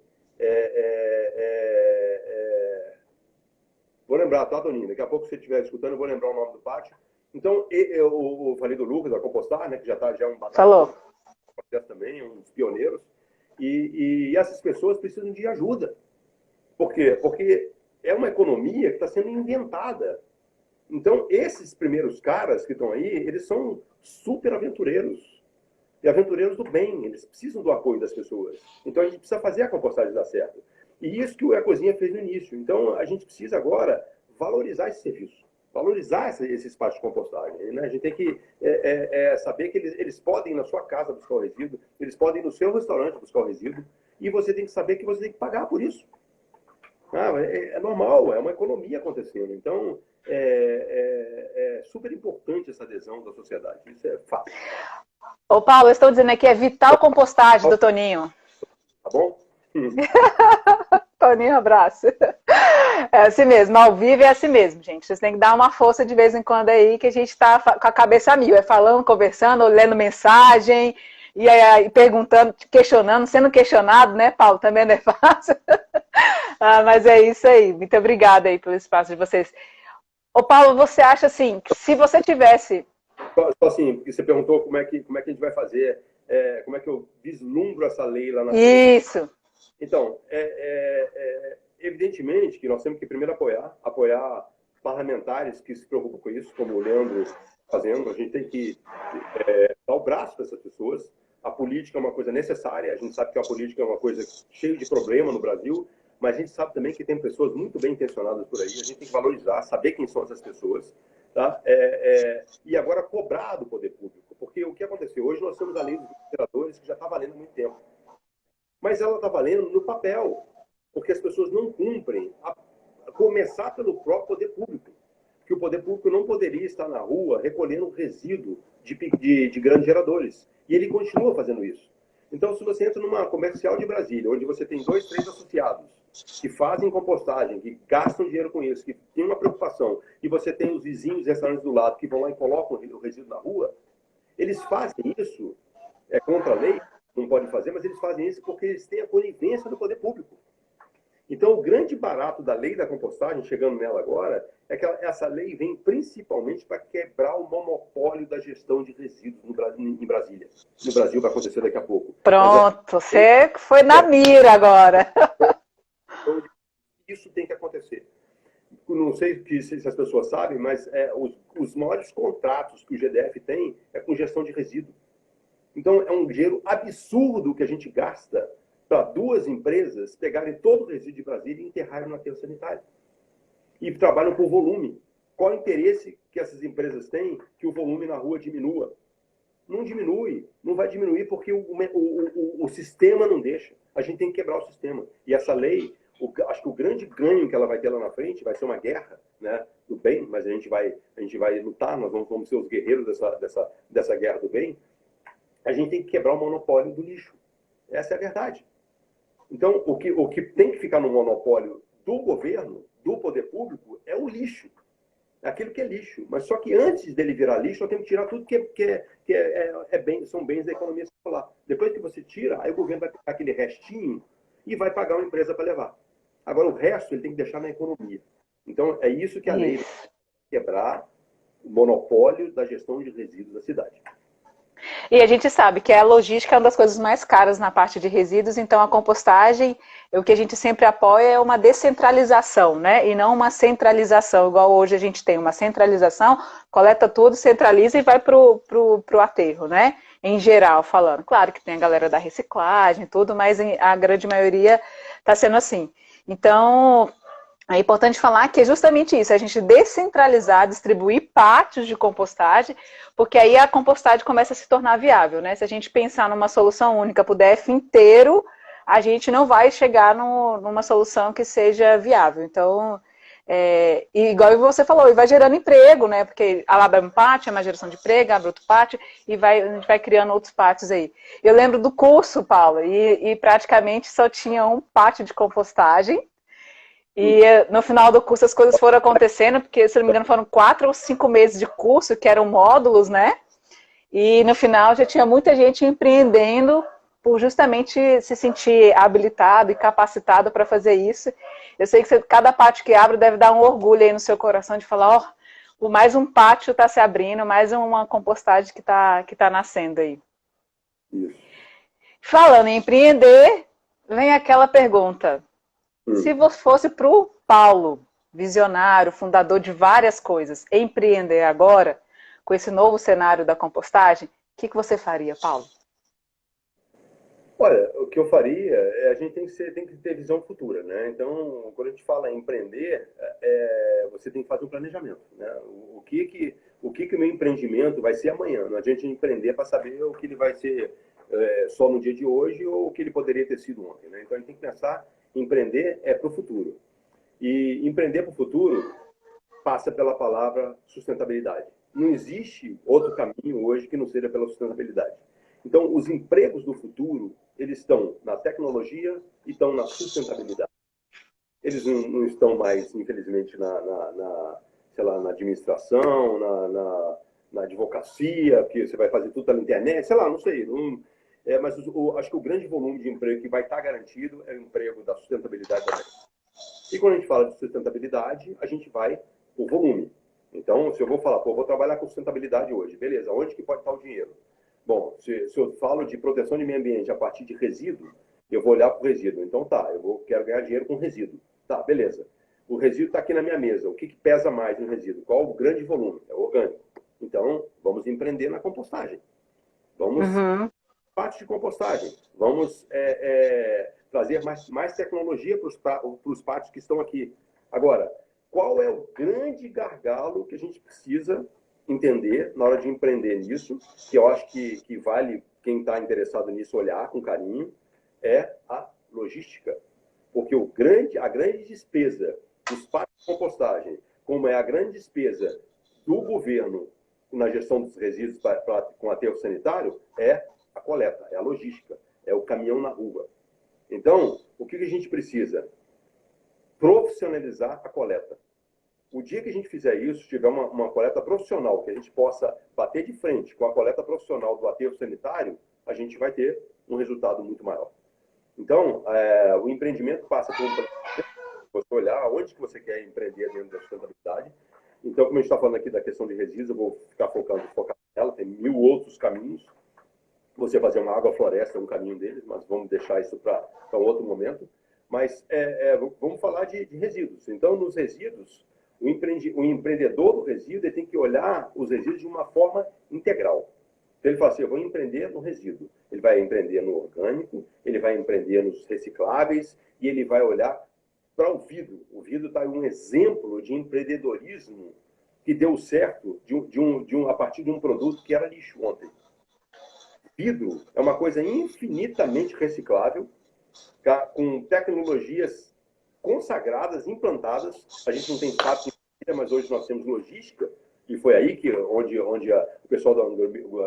[SPEAKER 2] Vou lembrar, tá, Toninho? Daqui a pouco, se você estiver escutando, eu vou lembrar o nome do pátio. Então, eu falei do Lucas, da Compostar, né, que já é um
[SPEAKER 1] Falou.
[SPEAKER 2] Processo também, um dos pioneiros. E essas pessoas precisam de ajuda. Por quê? Porque é uma economia que está sendo inventada. Então, esses primeiros caras que estão aí, eles são super aventureiros. E aventureiros do bem, eles precisam do apoio das pessoas. Então, a gente precisa fazer a compostagem dar certo. E isso que a Cozinha fez no início. Então, a gente precisa agora valorizar esse serviço, valorizar esse espaço de compostagem. Né? A gente tem que saber que eles podem ir na sua casa buscar o resíduo, eles podem ir no seu restaurante buscar o resíduo, e você tem que saber que você tem que pagar por isso. É normal, é uma economia acontecendo. Então, é super importante essa adesão da sociedade. Isso é fato.
[SPEAKER 1] Ô, Paulo, eu estou dizendo aqui, é vital compostagem do Toninho.
[SPEAKER 2] Tá bom?
[SPEAKER 1] Toninho, abraço. É assim mesmo, ao vivo é assim mesmo, gente. Vocês têm que dar uma força de vez em quando aí, que a gente está com a cabeça a mil. É falando, conversando, lendo mensagem, e aí perguntando, questionando, sendo questionado, né, Paulo? Também não é fácil. Mas é isso aí. Muito obrigada aí pelo espaço de vocês. Ô, Paulo, você acha assim, que se você tivesse...
[SPEAKER 2] Só assim, porque você perguntou como é que a gente vai fazer, como é que eu vislumbro essa lei lá na frente.
[SPEAKER 1] Isso.
[SPEAKER 2] Então, evidentemente que nós temos que primeiro apoiar parlamentares que se preocupam com isso, como o Leandro está fazendo. A gente tem que dar o braço para essas pessoas. A política é uma coisa necessária, a gente sabe que a política é uma coisa cheia de problema no Brasil, mas a gente sabe também que tem pessoas muito bem intencionadas por aí, a gente tem que valorizar, saber quem são essas pessoas, tá? E agora cobrar do poder público, porque o que aconteceu? Hoje nós temos a lei dos vereadores que já está valendo há muito tempo, mas ela está valendo no papel, porque as pessoas não cumprem, a começar pelo próprio poder público, que o poder público não poderia estar na rua recolhendo resíduo de grandes geradores, e ele continua fazendo isso. Então, se você entra numa comercial de Brasília, onde você tem 2, 3 associados que fazem compostagem, que gastam dinheiro com isso, que tem uma preocupação, e você tem os vizinhos restaurantes do lado que vão lá e colocam o resíduo na rua, eles fazem isso, contra a lei, não pode fazer, mas eles fazem isso porque eles têm a conivência do poder público. Então, o grande barato da lei da compostagem, chegando nela agora, é que essa lei vem principalmente para quebrar o monopólio da gestão de resíduos em Brasília. No Brasil vai acontecer daqui a pouco.
[SPEAKER 1] Pronto, você foi na mira agora.
[SPEAKER 2] Então, isso tem que acontecer. Não sei se as pessoas sabem, mas os maiores contratos que o GDF tem é com gestão de resíduo. Então, é um dinheiro absurdo que a gente gasta para 2 empresas pegarem todo o resíduo de Brasília e enterrarem no aterro sanitário. E trabalham por volume. Qual o interesse que essas empresas têm que o volume na rua diminua? Não diminui. Não vai diminuir porque o sistema não deixa. A gente tem que quebrar o sistema. E essa lei, acho que o grande ganho que ela vai ter lá na frente vai ser uma guerra, né, do bem, mas a gente vai lutar, nós vamos ser os guerreiros dessa guerra do bem, a gente tem que quebrar o monopólio do lixo. Essa é a verdade. Então, o que tem que ficar no monopólio do governo, do poder público, é o lixo. Aquilo que é lixo. Mas só que antes dele virar lixo, nós temos que tirar tudo são bens da economia circular. Depois que você tira, aí o governo vai pegar aquele restinho e vai pagar uma empresa para levar. Agora, o resto ele tem que deixar na economia. Então, é isso que a lei vai quebrar, o monopólio da gestão de resíduos da cidade.
[SPEAKER 1] E a gente sabe que a logística é uma das coisas mais caras na parte de resíduos, então a compostagem, o que a gente sempre apoia é uma descentralização, né? E não uma centralização, igual hoje a gente tem uma centralização, coleta tudo, centraliza e vai pro aterro, né? Em geral, falando. Claro que tem a galera da reciclagem, tudo, mas a grande maioria está sendo assim. Então, é importante falar que é justamente isso, a gente descentralizar, distribuir pátios de compostagem, porque aí a compostagem começa a se tornar viável, né? Se a gente pensar numa solução única para o DF inteiro, a gente não vai chegar numa solução que seja viável. Então, igual você falou, e vai gerando emprego, né? Porque abre um pátio, é uma geração de emprego, abre outro pátio, e a gente vai criando outros pátios aí. Eu lembro do curso, Paula, e praticamente só tinha um pátio de compostagem. E no final do curso as coisas foram acontecendo, porque, se não me engano, foram 4 ou 5 meses de curso, que eram módulos, né? E no final já tinha muita gente empreendendo por justamente se sentir habilitado e capacitado para fazer isso. Eu sei que cada pátio que abre deve dar um orgulho aí no seu coração de falar, ó, mais um pátio está se abrindo, mais uma compostagem que tá nascendo aí.
[SPEAKER 2] Isso.
[SPEAKER 1] Falando em empreender, vem aquela pergunta. Se você fosse para o Paulo, visionário, fundador de várias coisas, empreender agora, com esse novo cenário da compostagem, o que você faria, Paulo?
[SPEAKER 2] Olha, o que eu faria, a gente tem que ter visão futura, né? Então, quando a gente fala em empreender, você tem que fazer um planejamento, né? O que o meu empreendimento vai ser amanhã? Não adianta empreender para saber o que ele vai ser só no dia de hoje ou o que ele poderia ter sido ontem, né? Então, a gente tem que pensar, empreender é para o futuro. E empreender para o futuro passa pela palavra sustentabilidade. Não existe outro caminho hoje que não seja pela sustentabilidade. Então, os empregos do futuro, eles estão na tecnologia e estão na sustentabilidade. Eles não estão mais, infelizmente, sei lá, na administração, na advocacia, que você vai fazer tudo pela internet, sei lá, não sei. Mas acho que o grande volume de emprego que vai estar garantido é o emprego da sustentabilidade da tecnologia. E quando a gente fala de sustentabilidade, a gente vai por volume. Então, se eu vou falar, vou trabalhar com sustentabilidade hoje, beleza, onde que pode estar o dinheiro? Bom, se eu falo de proteção de meio ambiente a partir de resíduo, eu vou olhar para o resíduo. Então, quero ganhar dinheiro com resíduo. Tá, beleza. O resíduo está aqui na minha mesa. O que pesa mais no resíduo? Qual o grande volume? É o orgânico. Então, vamos empreender na compostagem. Vamos parte de compostagem. Vamos trazer mais tecnologia para os pátios que estão aqui. Agora, qual é o grande gargalo que a gente precisa entender na hora de empreender nisso, que eu acho que vale quem está interessado nisso olhar com carinho, é a logística. Porque a grande despesa dos pátios de compostagem, como é a grande despesa do governo na gestão dos resíduos com aterro sanitário, é a coleta, é a logística, é o caminhão na rua. Então, o que a gente precisa? Profissionalizar a coleta. O dia que a gente fizer isso, tiver uma coleta profissional, que a gente possa bater de frente com a coleta profissional do aterro sanitário, a gente vai ter um resultado muito maior. Então, o empreendimento passa por você olhar onde que você quer empreender dentro da sustentabilidade. Então, como a gente está falando aqui da questão de resíduos, eu vou ficar focando nela, tem 1000 outros caminhos. Você fazer uma agrofloresta é um caminho deles, mas vamos deixar isso para um outro momento. Mas vamos falar de resíduos. Então, nos resíduos, o empreendedor do resíduo ele tem que olhar os resíduos de uma forma integral. Então, ele fala assim, eu vou empreender no resíduo. Ele vai empreender no orgânico, ele vai empreender nos recicláveis e ele vai olhar para o vidro. O vidro está um exemplo de empreendedorismo que deu certo a partir de um produto que era lixo ontem. Vidro é uma coisa infinitamente reciclável, com tecnologias consagradas, implantadas. A gente não tem espaço mas hoje nós temos logística, e foi aí que onde o pessoal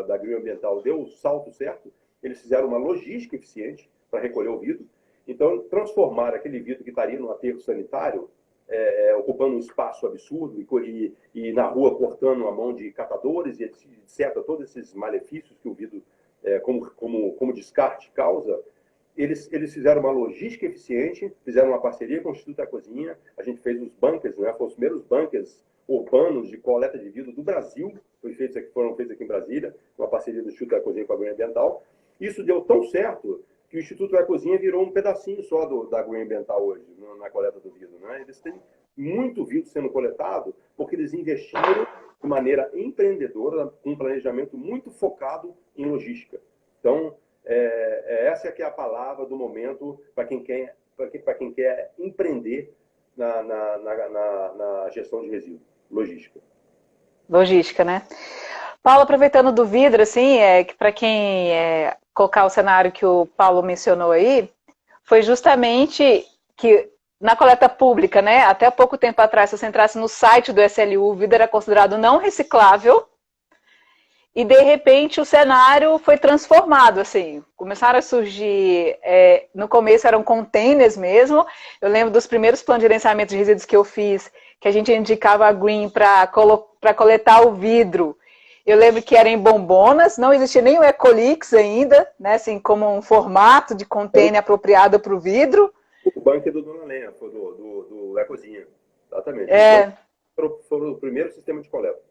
[SPEAKER 2] da agroambiental deu o salto certo. Eles fizeram uma logística eficiente para recolher o vidro. Então, transformar aquele vidro que estaria no aterro sanitário, ocupando um espaço absurdo e na rua cortando a mão de catadores e etc., todos esses malefícios que o vidro, como descarte, causa, eles fizeram uma logística eficiente, fizeram uma parceria com o Instituto da Cozinha, a gente fez os bunkers, né, foram os primeiros bunkers urbanos de coleta de vidro do Brasil, foram feitos aqui em Brasília, uma parceria do Instituto da Cozinha com a Agroambiental. Isso deu tão certo que o Instituto da Cozinha virou um pedacinho só da agroambiental hoje, na coleta do vidro. Né? Eles têm muito vidro sendo coletado porque eles investiram de maneira empreendedora, com um planejamento muito focado em logística. Então, essa que é a palavra do momento para quem quer empreender na gestão de resíduos. Logística.
[SPEAKER 1] Logística, né? Paulo, aproveitando do vidro, assim, para quem colocar o cenário que o Paulo mencionou aí, foi justamente que na coleta pública, né, até pouco tempo atrás, se você entrasse no site do SLU, o vidro era considerado não reciclável, e de repente o cenário foi transformado, assim, começaram a surgir, no começo eram containers mesmo, eu lembro dos primeiros planos de gerenciamento de resíduos que eu fiz, que a gente indicava a Green para coletar o vidro. Eu lembro que era em bombonas, não existia nem o Ecolix ainda, né, assim, como um formato de container apropriado para o vidro.
[SPEAKER 2] O bunker do Dona Lenha, do Ecozinha, exatamente. Foram o primeiro sistema de coleta.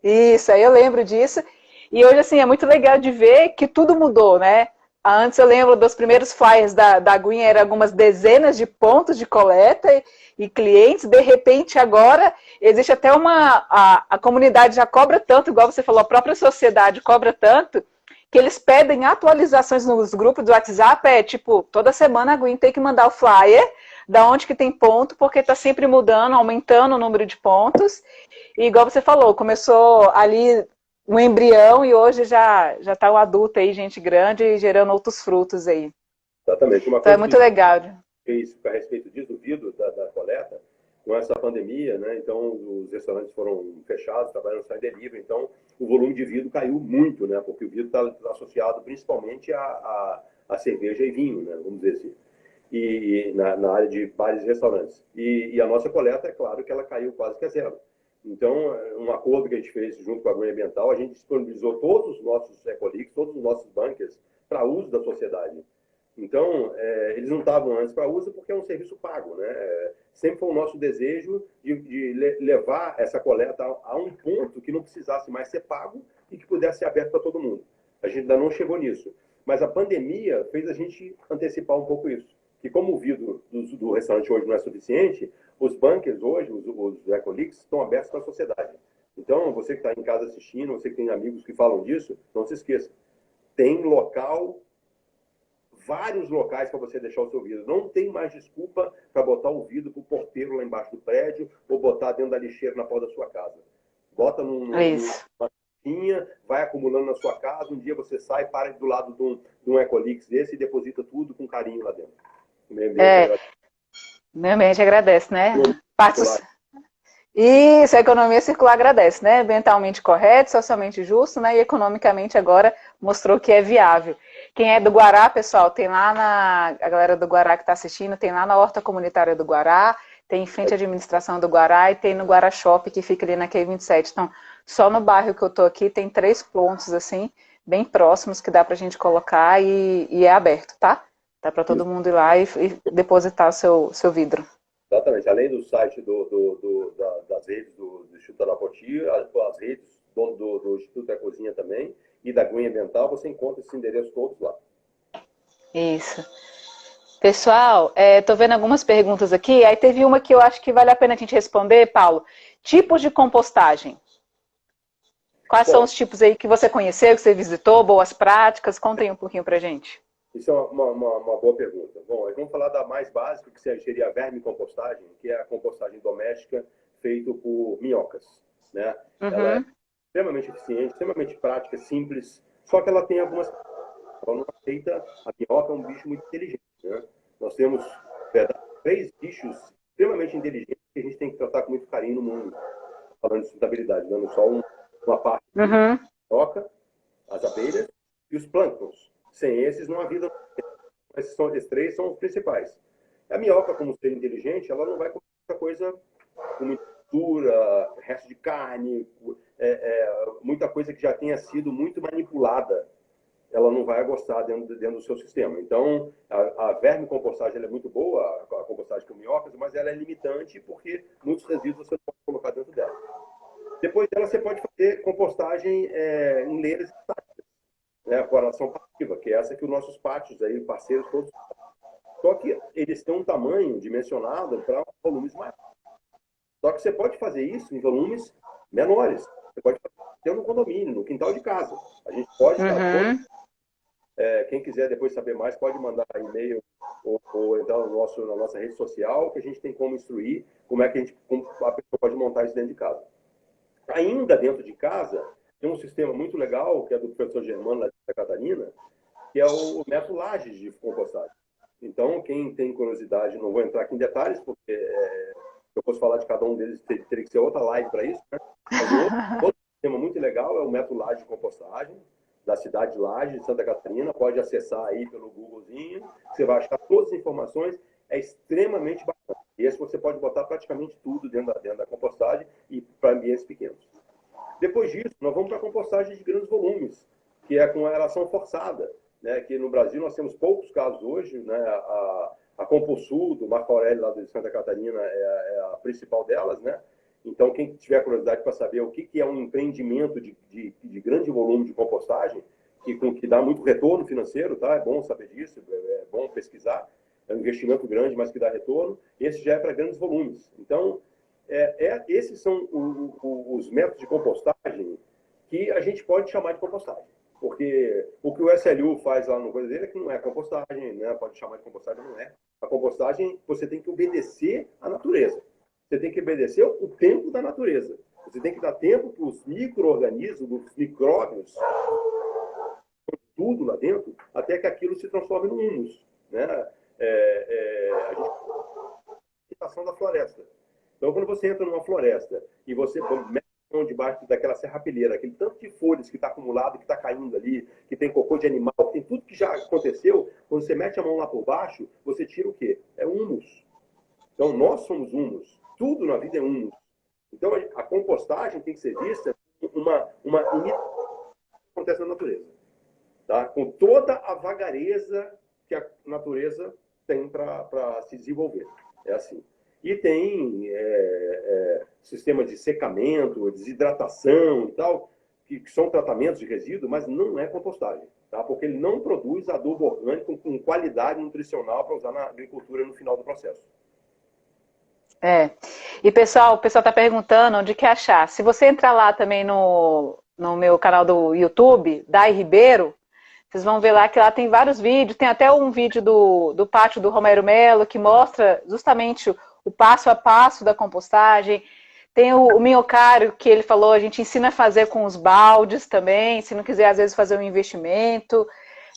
[SPEAKER 1] Isso, aí eu lembro disso. E hoje, assim, é muito legal de ver que tudo mudou, né? Antes eu lembro dos primeiros flyers da Green, eram algumas dezenas de pontos de coleta e clientes. De repente, agora, existe até a comunidade já cobra tanto, igual você falou, a própria sociedade cobra tanto, que eles pedem atualizações nos grupos do WhatsApp, tipo, toda semana a Green tem que mandar o flyer, da onde que tem ponto, porque está sempre mudando, aumentando o número de pontos. E igual você falou, começou ali um embrião e hoje já está um adulto aí, gente grande, e gerando outros frutos aí.
[SPEAKER 2] Exatamente.
[SPEAKER 1] Então é muito legal.
[SPEAKER 2] Fez a respeito disso, do vidro, da coleta, com essa pandemia, né? Então os restaurantes foram fechados, trabalhando sem delivery, então o volume de vidro caiu muito, né? Porque o vidro está associado principalmente a cerveja e vinho, né? Vamos dizer assim. E na área de bares e restaurantes. E a nossa coleta, é claro que ela caiu quase que a zero. Então, um acordo que a gente fez junto com a Agroambiental, a gente disponibilizou todos os nossos Ecolix, todos os nossos bunkers para uso da sociedade. Então, eles não estavam antes para uso porque é um serviço pago, né? Sempre foi o nosso desejo de levar essa coleta a um ponto que não precisasse mais ser pago e que pudesse ser aberto para todo mundo. A gente ainda não chegou nisso. Mas a pandemia fez a gente antecipar um pouco isso. Que como o vidro do restaurante hoje não é suficiente, os bunkers hoje, os Ecolix, estão abertos para a sociedade. Então, você que está em casa assistindo, você que tem amigos que falam disso, não se esqueça. Tem vários locais para você deixar o seu vidro. Não tem mais desculpa para botar o vidro para o porteiro lá embaixo do prédio ou botar dentro da lixeira na porta da sua casa. Bota numa caixinha, vai acumulando na sua casa, um dia você sai, para do lado de um Ecolix desse e deposita tudo com carinho lá dentro. O meio
[SPEAKER 1] ambiente agradece, né? Isso, a economia circular agradece, né? Ambientalmente correto, socialmente justo, né? E economicamente agora mostrou que é viável. Quem é do Guará, pessoal, tem lá a galera do Guará que está assistindo, tem lá na Horta Comunitária do Guará, tem em frente à administração do Guará e tem no Guará Shop, que fica ali na Q27. Então, só no bairro que eu tô aqui tem 3 pontos, assim, bem próximos que dá pra gente colocar e é aberto, tá? Dá para todo mundo ir lá e depositar o seu vidro.
[SPEAKER 2] Exatamente. Além do site das redes do Instituto Arapoti, as redes do Instituto da Cozinha também e da Green Ambiental, você encontra esses endereços todos lá.
[SPEAKER 1] Isso. Pessoal, tô vendo algumas perguntas aqui. Aí teve uma que eu acho que vale a pena a gente responder, Paulo. Tipos de compostagem. Quais são os tipos aí que você conheceu, que você visitou, boas práticas? Contem um pouquinho pra gente.
[SPEAKER 2] Isso é uma boa pergunta. Bom, vamos falar da mais básica, que seria a vermicompostagem, que é a compostagem doméstica feita por minhocas. Né?
[SPEAKER 1] Uhum.
[SPEAKER 2] Ela é extremamente eficiente, extremamente prática, simples, só que ela tem algumas... Ela não aceita... A minhoca é um bicho muito inteligente. Né? Nós temos 3 bichos extremamente inteligentes que a gente tem que tratar com muito carinho no mundo, falando de sustentabilidade, dando só uma parte.
[SPEAKER 1] Uhum.
[SPEAKER 2] Toca, as abelhas e os plânctons. Sem esses não há vida. Esses três são os principais. A minhoca, como ser inteligente, ela não vai comer muita coisa com muita gordura, resto de carne, muita coisa que já tenha sido muito manipulada. Ela não vai gostar dentro do seu sistema. Então, a vermicompostagem é muito boa, a compostagem com minhocas, mas ela é limitante porque muitos resíduos você não pode colocar dentro dela. Depois dela, você pode fazer compostagem em leiras estáticas, né? A coração passiva, que é essa que os nossos pátios, aí, parceiros todos. Só que eles têm um tamanho dimensionado para volumes maiores. Só que você pode fazer isso em volumes menores. Você pode fazer no condomínio, no quintal de casa. A gente pode dar quem quiser depois saber mais, pode mandar e-mail ou entrar na nossa rede social, que a gente tem como instruir como é que como a pessoa pode montar isso dentro de casa. Ainda dentro de casa, tem um sistema muito legal, que é do professor Germano, lá de Santa Catarina, que é o método Lages de compostagem. Então, quem tem curiosidade, não vou entrar aqui em detalhes, porque eu posso falar de cada um deles, teria que ser outra live para isso, né? Mas outro sistema muito legal é o método Lages de compostagem, da cidade de Lages, de Santa Catarina. Pode acessar aí pelo Googlezinho, você vai achar todas as informações, é extremamente bacana. E esse você pode botar praticamente tudo dentro da compostagem e para ambientes pequenos. Depois disso, nós vamos para a compostagem de grandes volumes, que é com aeração forçada, né? Que no Brasil nós temos poucos casos hoje, né? A Composul, do Marco Aurélio, lá de Santa Catarina, é a principal delas, né? Então, quem tiver curiosidade para saber o que é um empreendimento de grande volume de compostagem, que dá muito retorno financeiro, tá? É bom saber disso, é bom pesquisar. É um investimento grande, mas que dá retorno. Esse já é para grandes volumes. Então, esses são os métodos de compostagem que a gente pode chamar de compostagem. Porque o que o SLU faz lá no coisa dele é que não é compostagem, né? Pode chamar de compostagem, não é. A compostagem, você tem que obedecer à natureza. Você tem que obedecer o tempo da natureza. Você tem que dar tempo para os micro-organismos, os micróbios, tudo lá dentro, até que aquilo se transforme no humus, né? A gente da floresta. Então, quando você entra numa floresta e você mete a mão debaixo daquela serrapilheira, aquele tanto de folhas que está acumulado, que está caindo ali, que tem cocô de animal, que tem tudo que já aconteceu, quando você mete a mão lá por baixo, você tira o quê? É humus. Então, nós somos humus. Tudo na vida é humus. Então, a compostagem tem que ser vista uma imitação que acontece na natureza. Tá? Com toda a vagareza que a natureza tem para se desenvolver. É assim. E tem sistema de secamento, desidratação e tal, que são tratamentos de resíduo, mas não é compostagem, tá? Porque ele não produz adubo orgânico com qualidade nutricional para usar na agricultura no final do processo.
[SPEAKER 1] E o pessoal está perguntando onde que achar. Se você entrar lá também no meu canal do YouTube, Dai Ribeiro, vocês vão ver lá que lá tem vários vídeos, tem até um vídeo do pátio do Romero Melo que mostra justamente o passo a passo da compostagem. Tem o minhocário que ele falou, a gente ensina a fazer com os baldes também, se não quiser às vezes fazer um investimento.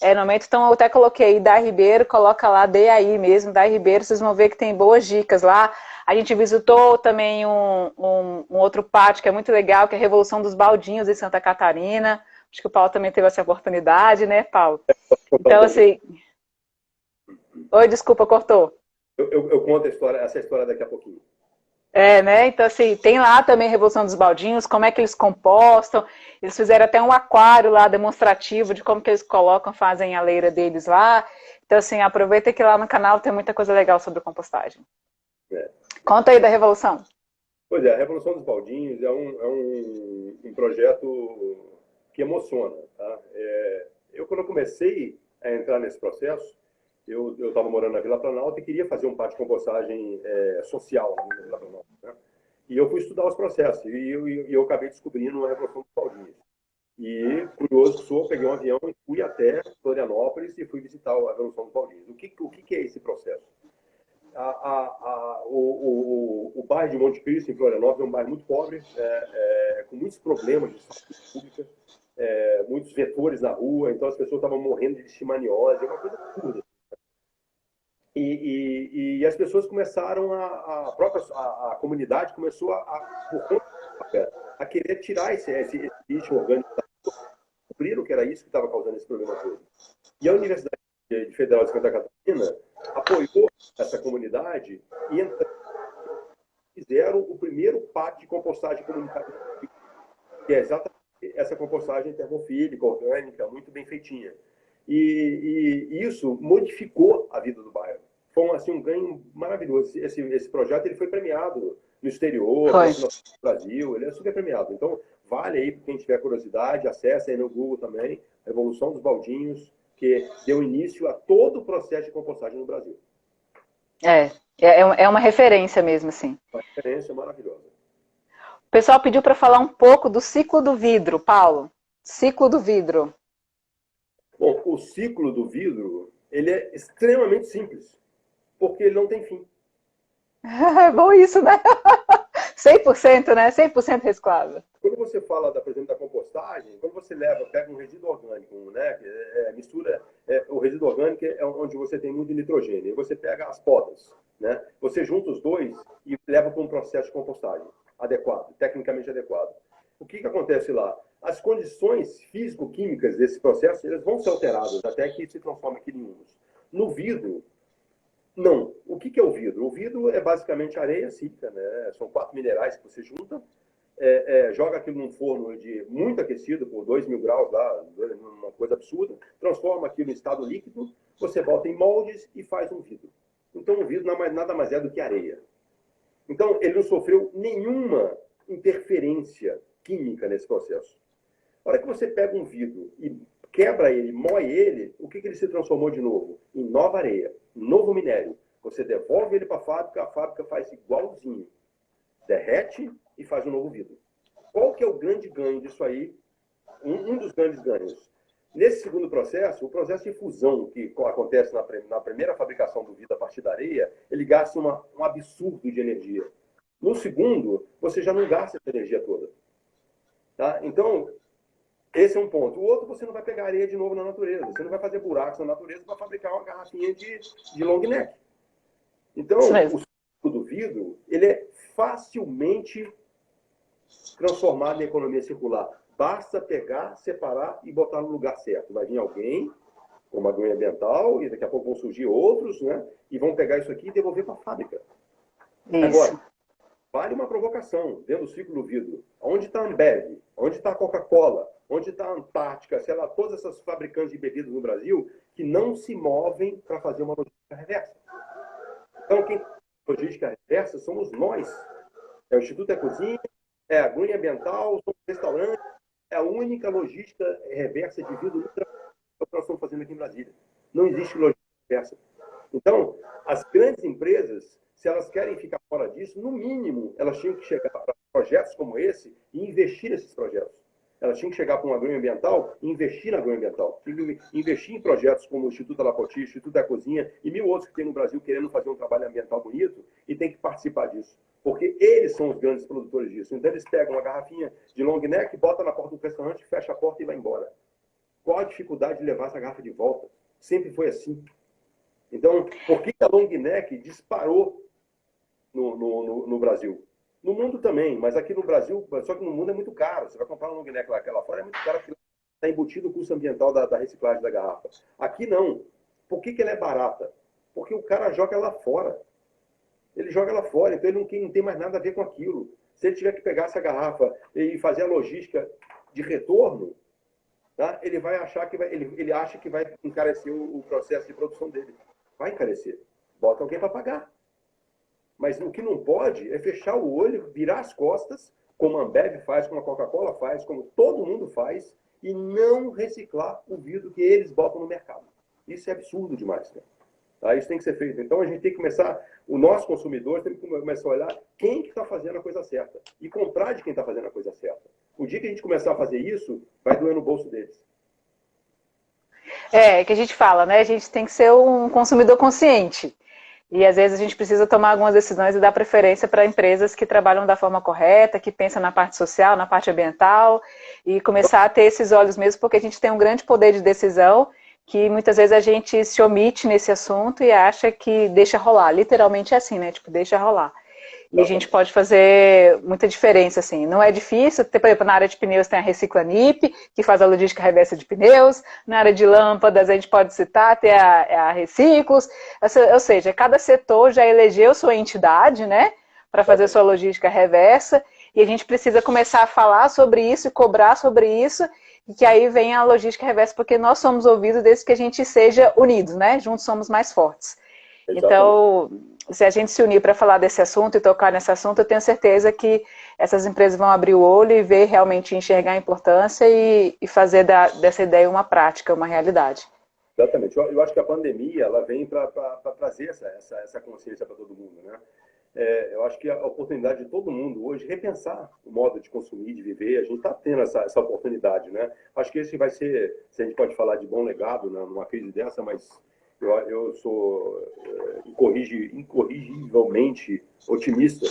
[SPEAKER 1] No momento, então eu até coloquei Dai Ribeiro, coloca lá, DAI mesmo, Dai Ribeiro, vocês vão ver que tem boas dicas lá. A gente visitou também um outro pátio que é muito legal, que é a Revolução dos Baldinhos em Santa Catarina. Acho que o Paulo também teve essa oportunidade, né, Paulo? Então, assim... Oi, desculpa, cortou.
[SPEAKER 2] Eu conto essa história daqui a pouquinho.
[SPEAKER 1] Né? Então, assim, tem lá também a Revolução dos Baldinhos, como é que eles compostam. Eles fizeram até um aquário lá demonstrativo de como que eles colocam, fazem a leira deles lá. Então, assim, aproveita que lá no canal tem muita coisa legal sobre compostagem. Conta aí da Revolução.
[SPEAKER 2] Pois é, a Revolução dos Baldinhos é um projeto que emociona. Tá? Quando eu comecei a entrar nesse processo, eu estava morando na Vila Planalto e queria fazer um pátio de compostagem social na Vila Planalto. Né? E eu fui estudar os processos e eu acabei descobrindo a Revolução dos Baldinhos. E, curioso que sou, peguei um avião e fui até Florianópolis e fui visitar a Revolução dos Baldinhos. O que é esse processo? O bairro de Monte Cristo, em Florianópolis, é um bairro muito pobre, com muitos problemas de saúde pública, muitos vetores na rua, então as pessoas estavam morrendo de leishmaniose, é uma coisa absurda. E as pessoas começaram a comunidade começou por conta própria, a querer tirar esse lixo orgânico, descobriram que era isso que estava causando esse problema todo. E a Universidade Federal de Santa Catarina apoiou essa comunidade e fizeram o primeiro pacto de compostagem comunitária, que é exatamente essa compostagem termofílica, orgânica, muito bem feitinha. E isso modificou a vida do bairro. Foi assim, um ganho maravilhoso. Esse projeto ele foi premiado no exterior, no Brasil, ele é super premiado. Então, vale aí para quem tiver curiosidade, acesse aí no Google também, Revolução dos Baldinhos, que deu início a todo o processo de compostagem no Brasil.
[SPEAKER 1] É uma referência mesmo, assim.
[SPEAKER 2] Uma referência maravilhosa.
[SPEAKER 1] O pessoal pediu para falar um pouco do ciclo do vidro, Paulo. Ciclo do vidro.
[SPEAKER 2] Bom, o ciclo do vidro, ele é extremamente simples, porque ele não tem fim.
[SPEAKER 1] É bom isso, né? 100%, né? 100% reciclável.
[SPEAKER 2] Quando você fala, por exemplo, da compostagem, quando você pega um resíduo orgânico, né? Mistura, o resíduo orgânico é onde você tem muito nitrogênio, e você pega as podas, né? Você junta os dois e leva para um processo de compostagem adequado, tecnicamente adequado. O que acontece lá? As condições físico-químicas desse processo, elas vão ser alteradas até que se transforme aquilo em humus. No vidro, não. O que é o vidro? O vidro é basicamente areia sílica, né? São 4 minerais que você junta, joga aquilo num forno muito aquecido, por 2.000 graus, lá, uma coisa absurda, transforma aquilo em estado líquido, você bota em moldes e faz um vidro. Então o vidro nada mais é do que areia. Então ele não sofreu nenhuma interferência química nesse processo. A hora que você pega um vidro e quebra ele, moe ele, o que ele se transformou de novo? Em nova areia, novo minério. Você devolve ele para a fábrica faz igualzinho. Derrete e faz um novo vidro. Qual que é o grande ganho disso aí? Um dos grandes ganhos. Nesse segundo processo, o processo de fusão que acontece na primeira fabricação do vidro a partir da areia, ele gasta um absurdo de energia. No segundo, você já não gasta essa energia toda. Tá? Então, esse é um ponto. O outro, você não vai pegar areia de novo na natureza. Você não vai fazer buracos na natureza para fabricar uma garrafinha de long neck. Então, o ciclo do vidro, ele é facilmente transformado em economia circular. Basta pegar, separar e botar no lugar certo. Vai vir alguém, como a Green Ambiental, e daqui a pouco vão surgir outros, né? E vão pegar isso aqui e devolver para a fábrica. Isso. Agora, vale uma provocação dentro do ciclo do vidro. Onde está a Ambev? Onde está a Coca-Cola? Onde está a Antártica? Sei lá, todas essas fabricantes de bebidas no Brasil que não se movem para fazer uma logística reversa. Então, quem tem logística reversa somos nós. É o Instituto Ecozinha, é a Green Ambiental, são os restaurantes, é a única logística reversa de vidro que nós estamos fazendo aqui em Brasília. Não existe logística reversa. Então, as grandes empresas, se elas querem ficar fora disso, no mínimo, elas tinham que chegar para projetos como esse e investir nesses projetos. Elas tinham que chegar para uma agroambiental e investir na agroambiental. Investir em projetos como o Instituto Alapoti, o Instituto da Cozinha e mil outros que tem no Brasil querendo fazer um trabalho ambiental bonito e tem que participar disso. Porque eles são os grandes produtores disso. Então eles pegam uma garrafinha de long neck, botam na porta do restaurante, fecha a porta e vai embora. Qual a dificuldade de levar essa garrafa de volta? Sempre foi assim. Então, por que a long neck disparou no Brasil? No mundo também, mas aqui no Brasil, só que no mundo é muito caro. Você vai comprar um long neck lá fora, é muito caro, porque está embutido o custo ambiental da reciclagem da garrafa. Aqui não. Por que ela é barata? Porque o cara joga ela fora. Ele joga ela fora, então ele não tem mais nada a ver com aquilo. Se ele tiver que pegar essa garrafa e fazer a logística de retorno, tá? Ele vai achar que ele acha que vai encarecer o processo de produção dele. Vai encarecer. Bota alguém para pagar. Mas o que não pode é fechar o olho, virar as costas, como a Ambev faz, como a Coca-Cola faz, como todo mundo faz, e não reciclar o vidro que eles botam no mercado. Isso é absurdo demais, né? Tá? Isso tem que ser feito. Então a gente tem que começar, o nosso consumidor tem que começar a olhar quem que está fazendo a coisa certa e comprar de quem está fazendo a coisa certa. O dia que a gente começar a fazer isso, vai doer no bolso deles.
[SPEAKER 1] É que a gente fala, né? A gente tem que ser um consumidor consciente. E às vezes a gente precisa tomar algumas decisões e dar preferência para empresas que trabalham da forma correta, que pensam na parte social, na parte ambiental, e começar a ter esses olhos mesmo, porque a gente tem um grande poder de decisão que muitas vezes a gente se omite nesse assunto e acha que deixa rolar. Literalmente é assim, né? Tipo, deixa rolar. E a gente pode fazer muita diferença, assim. Não é difícil, por exemplo, na área de pneus tem a Reciclanip, que faz a logística reversa de pneus. Na área de lâmpadas, a gente pode citar, tem a Reciclos. Ou seja, cada setor já elegeu sua entidade, né, para fazer sua logística reversa. E a gente precisa começar a falar sobre isso e cobrar sobre isso. E que aí vem a logística reversa, porque nós somos ouvidos desde que a gente seja unidos, né? Juntos somos mais fortes. Então, se a gente se unir para falar desse assunto e tocar nesse assunto, eu tenho certeza que essas empresas vão abrir o olho e ver realmente, enxergar a importância e fazer dessa ideia uma prática, uma realidade.
[SPEAKER 2] Exatamente. Eu acho que a pandemia ela vem para trazer essa consciência para todo mundo, né? Eu acho que a oportunidade de todo mundo hoje repensar o modo de consumir, de viver, a gente está tendo essa oportunidade, né? Acho que esse vai ser, se a gente pode falar de bom legado, né, numa crise dessa, mas eu sou incorrigivelmente otimista.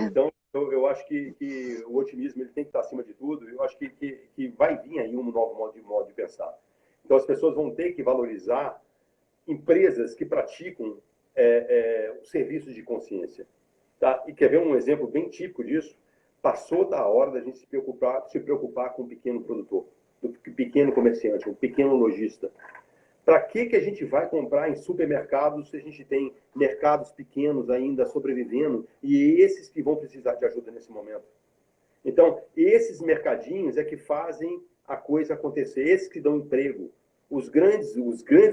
[SPEAKER 2] Então, eu acho que o otimismo ele tem que estar acima de tudo. Eu acho que vai vir aí um novo modo de pensar. Então, as pessoas vão ter que valorizar empresas que praticam os serviços de consciência. Tá? E quer ver um exemplo bem típico disso? Passou da hora da gente se preocupar com o pequeno produtor, do pequeno comerciante, o pequeno lojista. Para que a gente vai comprar em supermercados se a gente tem mercados pequenos ainda sobrevivendo e esses que vão precisar de ajuda nesse momento? Então, esses mercadinhos é que fazem a coisa acontecer, esses que dão emprego. Os grandes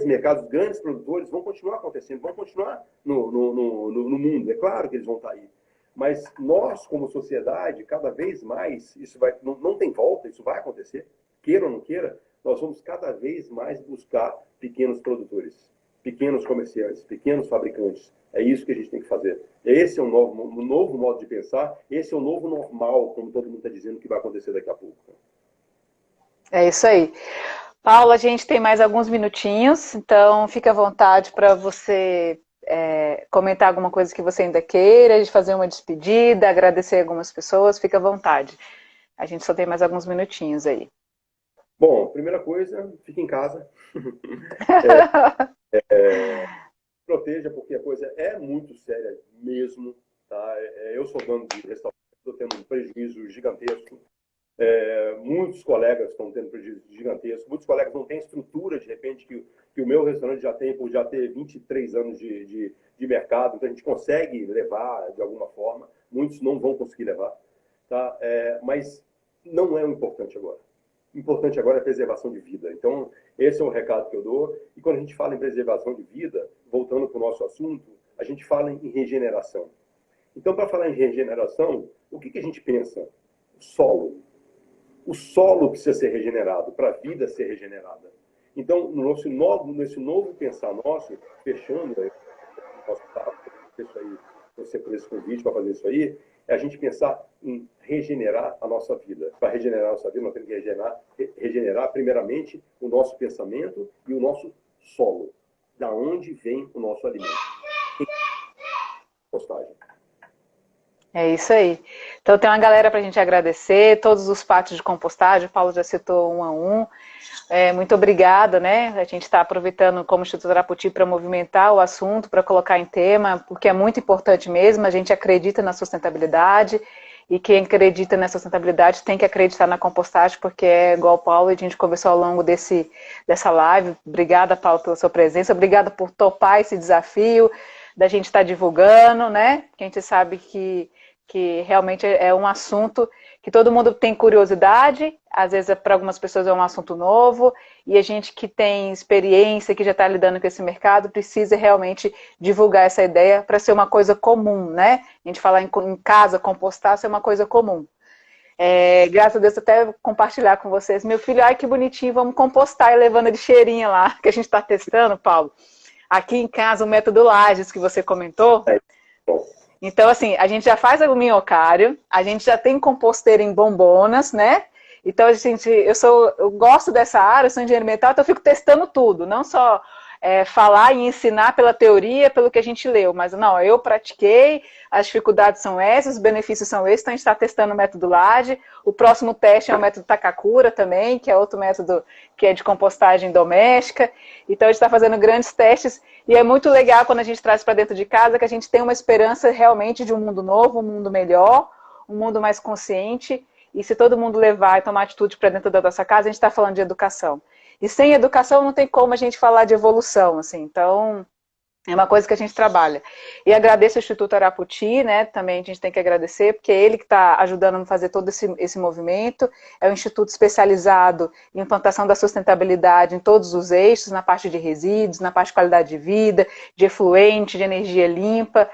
[SPEAKER 2] mercados, os grandes produtores vão continuar acontecendo, vão continuar no mundo. É claro que eles vão estar aí. Mas nós, como sociedade, cada vez mais, isso não tem volta, isso vai acontecer, queira ou não queira, nós vamos cada vez mais buscar pequenos produtores, pequenos comerciantes, pequenos fabricantes. É isso que a gente tem que fazer. Esse é um novo modo de pensar, esse é o novo normal, como todo mundo está dizendo que vai acontecer daqui a pouco.
[SPEAKER 1] É isso aí. Paula, a gente tem mais alguns minutinhos, então fica à vontade para você comentar alguma coisa que você ainda queira, de fazer uma despedida, agradecer algumas pessoas, fica à vontade. A gente só tem mais alguns minutinhos aí.
[SPEAKER 2] Bom, primeira coisa, fique em casa. Proteja, porque a coisa é muito séria mesmo. Tá? Eu sou dono de restaurante, estou tendo um prejuízo gigantesco. Muitos colegas estão tendo prejuízo gigantesco. Muitos colegas não têm estrutura, de repente, que o meu restaurante já tem, por já ter 23 anos de mercado. Então, a gente consegue levar de alguma forma. Muitos não vão conseguir levar. Tá? Mas não é o importante agora. O importante agora é a preservação de vida. Então, esse é o recado que eu dou. E quando a gente fala em preservação de vida, voltando para o nosso assunto, a gente fala em regeneração. Então, para falar em regeneração, o que a gente pensa? O solo. O solo precisa ser regenerado para a vida ser regenerada. Então, nesse novo pensar nosso, fechando você por esse convite para fazer isso aí, é a gente pensar em regenerar a nossa vida. Para regenerar a nossa vida, nós temos que regenerar primeiramente o nosso pensamento e o nosso solo. Da onde vem o nosso alimento? Postagem.
[SPEAKER 1] É isso aí. Então tem uma galera para a gente agradecer, todos os pátios de compostagem, o Paulo já citou um a um. Muito obrigada, né? A gente está aproveitando como Instituto Araputi para movimentar o assunto, para colocar em tema, porque é muito importante mesmo, a gente acredita na sustentabilidade, e quem acredita na sustentabilidade tem que acreditar na compostagem, porque é igual o Paulo, a gente conversou ao longo dessa live. Obrigada, Paulo, pela sua presença, obrigada por topar esse desafio, da gente estar divulgando, né? Que a gente sabe que realmente é um assunto que todo mundo tem curiosidade, às vezes para algumas pessoas é um assunto novo, e a gente que tem experiência, que já está lidando com esse mercado, precisa realmente divulgar essa ideia para ser uma coisa comum, né? A gente falar em casa, compostar, ser uma coisa comum. Graças a Deus, até compartilhar com vocês. Meu filho, ai que bonitinho, vamos compostar e levando de cheirinha lá, que a gente está testando, Paulo. Aqui em casa, o método Lages que você comentou. Então, assim, a gente já faz o minhocário, a gente já tem composteira em bombonas, né? Então, eu gosto dessa área, eu sou engenheiro ambiental, então eu fico testando tudo, não só falar e ensinar pela teoria, pelo que a gente leu, mas não, eu pratiquei, as dificuldades são essas, os benefícios são esses, então a gente está testando o método LADE, o próximo teste é o método Takakura também, que é outro método que é de compostagem doméstica, então a gente está fazendo grandes testes, e é muito legal quando a gente traz para dentro de casa, que a gente tem uma esperança realmente de um mundo novo, um mundo melhor, um mundo mais consciente, e se todo mundo levar e tomar atitude para dentro da nossa casa, a gente está falando de educação. E sem educação não tem como a gente falar de evolução, assim, então é uma coisa que a gente trabalha. E agradeço o Instituto Araputi, né, também a gente tem que agradecer, porque é ele que está ajudando a fazer todo esse movimento, é um instituto especializado em implantação da sustentabilidade em todos os eixos, na parte de resíduos, na parte de qualidade de vida, de efluente, de energia limpa,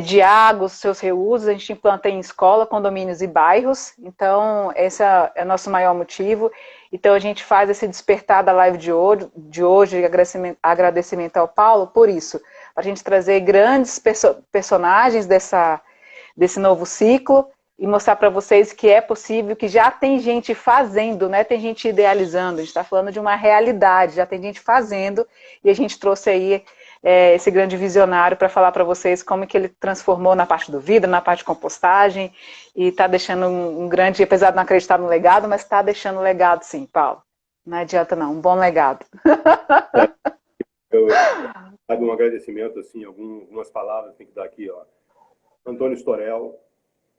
[SPEAKER 1] de água, os seus reusos, a gente implanta em escola, condomínios e bairros, então esse é o nosso maior motivo. Então a gente faz esse despertar da live de hoje agradecimento ao Paulo por isso, para a gente trazer grandes personagens desse novo ciclo e mostrar para vocês que é possível, que já tem gente fazendo, né? Tem gente idealizando, a gente está falando de uma realidade, já tem gente fazendo, e a gente trouxe aí esse grande visionário para falar para vocês como que ele transformou na parte do vidro, na parte de compostagem, e está deixando um grande, apesar de não acreditar no legado, mas está deixando legado sim, Paulo. Não adianta não, um bom legado.
[SPEAKER 2] Eu um agradecimento, assim, algumas palavras tem que dar aqui, ó. Antônio Storel,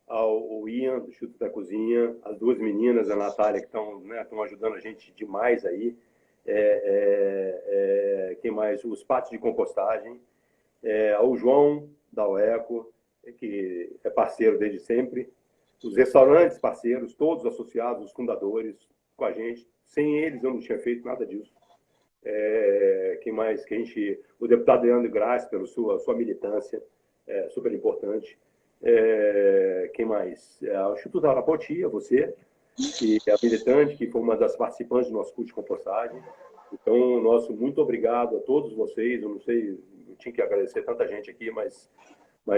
[SPEAKER 2] ao Ian, do Instituto da Cozinha, as duas meninas, a Natália, que estão, né, ajudando a gente demais aí. Quem mais? Os patos de compostagem, ao João da UECO, que é parceiro desde sempre, os restaurantes parceiros, todos associados, os fundadores com a gente. Sem eles eu não tinha feito nada disso. Quem mais? O deputado Leandro Graça, pela sua militância, super importante. Quem mais? O Instituto Arapoti, você, que é militante, que foi uma das participantes do nosso curso de compostagem. Então, muito obrigado a todos vocês. Eu não sei, eu tinha que agradecer tanta gente aqui, mas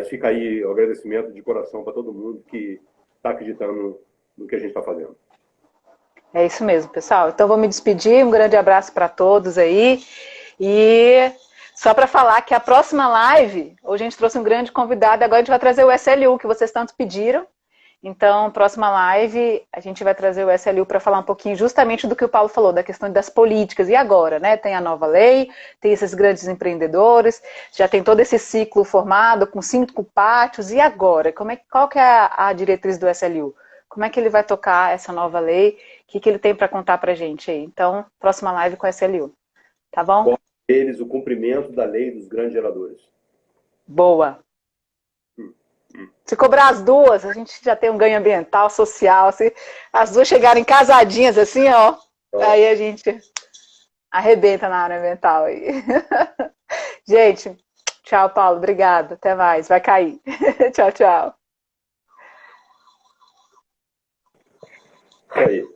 [SPEAKER 2] fica aí o agradecimento de coração para todo mundo que está acreditando no que a gente está fazendo.
[SPEAKER 1] É isso mesmo, pessoal. Então, vou me despedir. Um grande abraço para todos aí. E só para falar que a próxima live, hoje a gente trouxe um grande convidado, agora a gente vai trazer o SLU, que vocês tanto pediram. Então, próxima live, a gente vai trazer o SLU para falar um pouquinho justamente do que o Paulo falou, da questão das políticas. E agora, né? Tem a nova lei, tem esses grandes empreendedores, já tem todo esse ciclo formado com 5 pátios. E agora? Qual que é a diretriz do SLU? Como é que ele vai tocar essa nova lei? O que ele tem para contar para a gente aí? Então, próxima live com o SLU. Tá bom?
[SPEAKER 2] Eles, o cumprimento da lei dos grandes geradores.
[SPEAKER 1] Boa. Se cobrar as duas, a gente já tem um ganho ambiental, social. Se as duas chegarem casadinhas assim, ó, aí a gente arrebenta na área ambiental aí. Gente, tchau, Paulo. Obrigada. Até mais. Vai cair. Tchau, tchau.
[SPEAKER 2] Aí.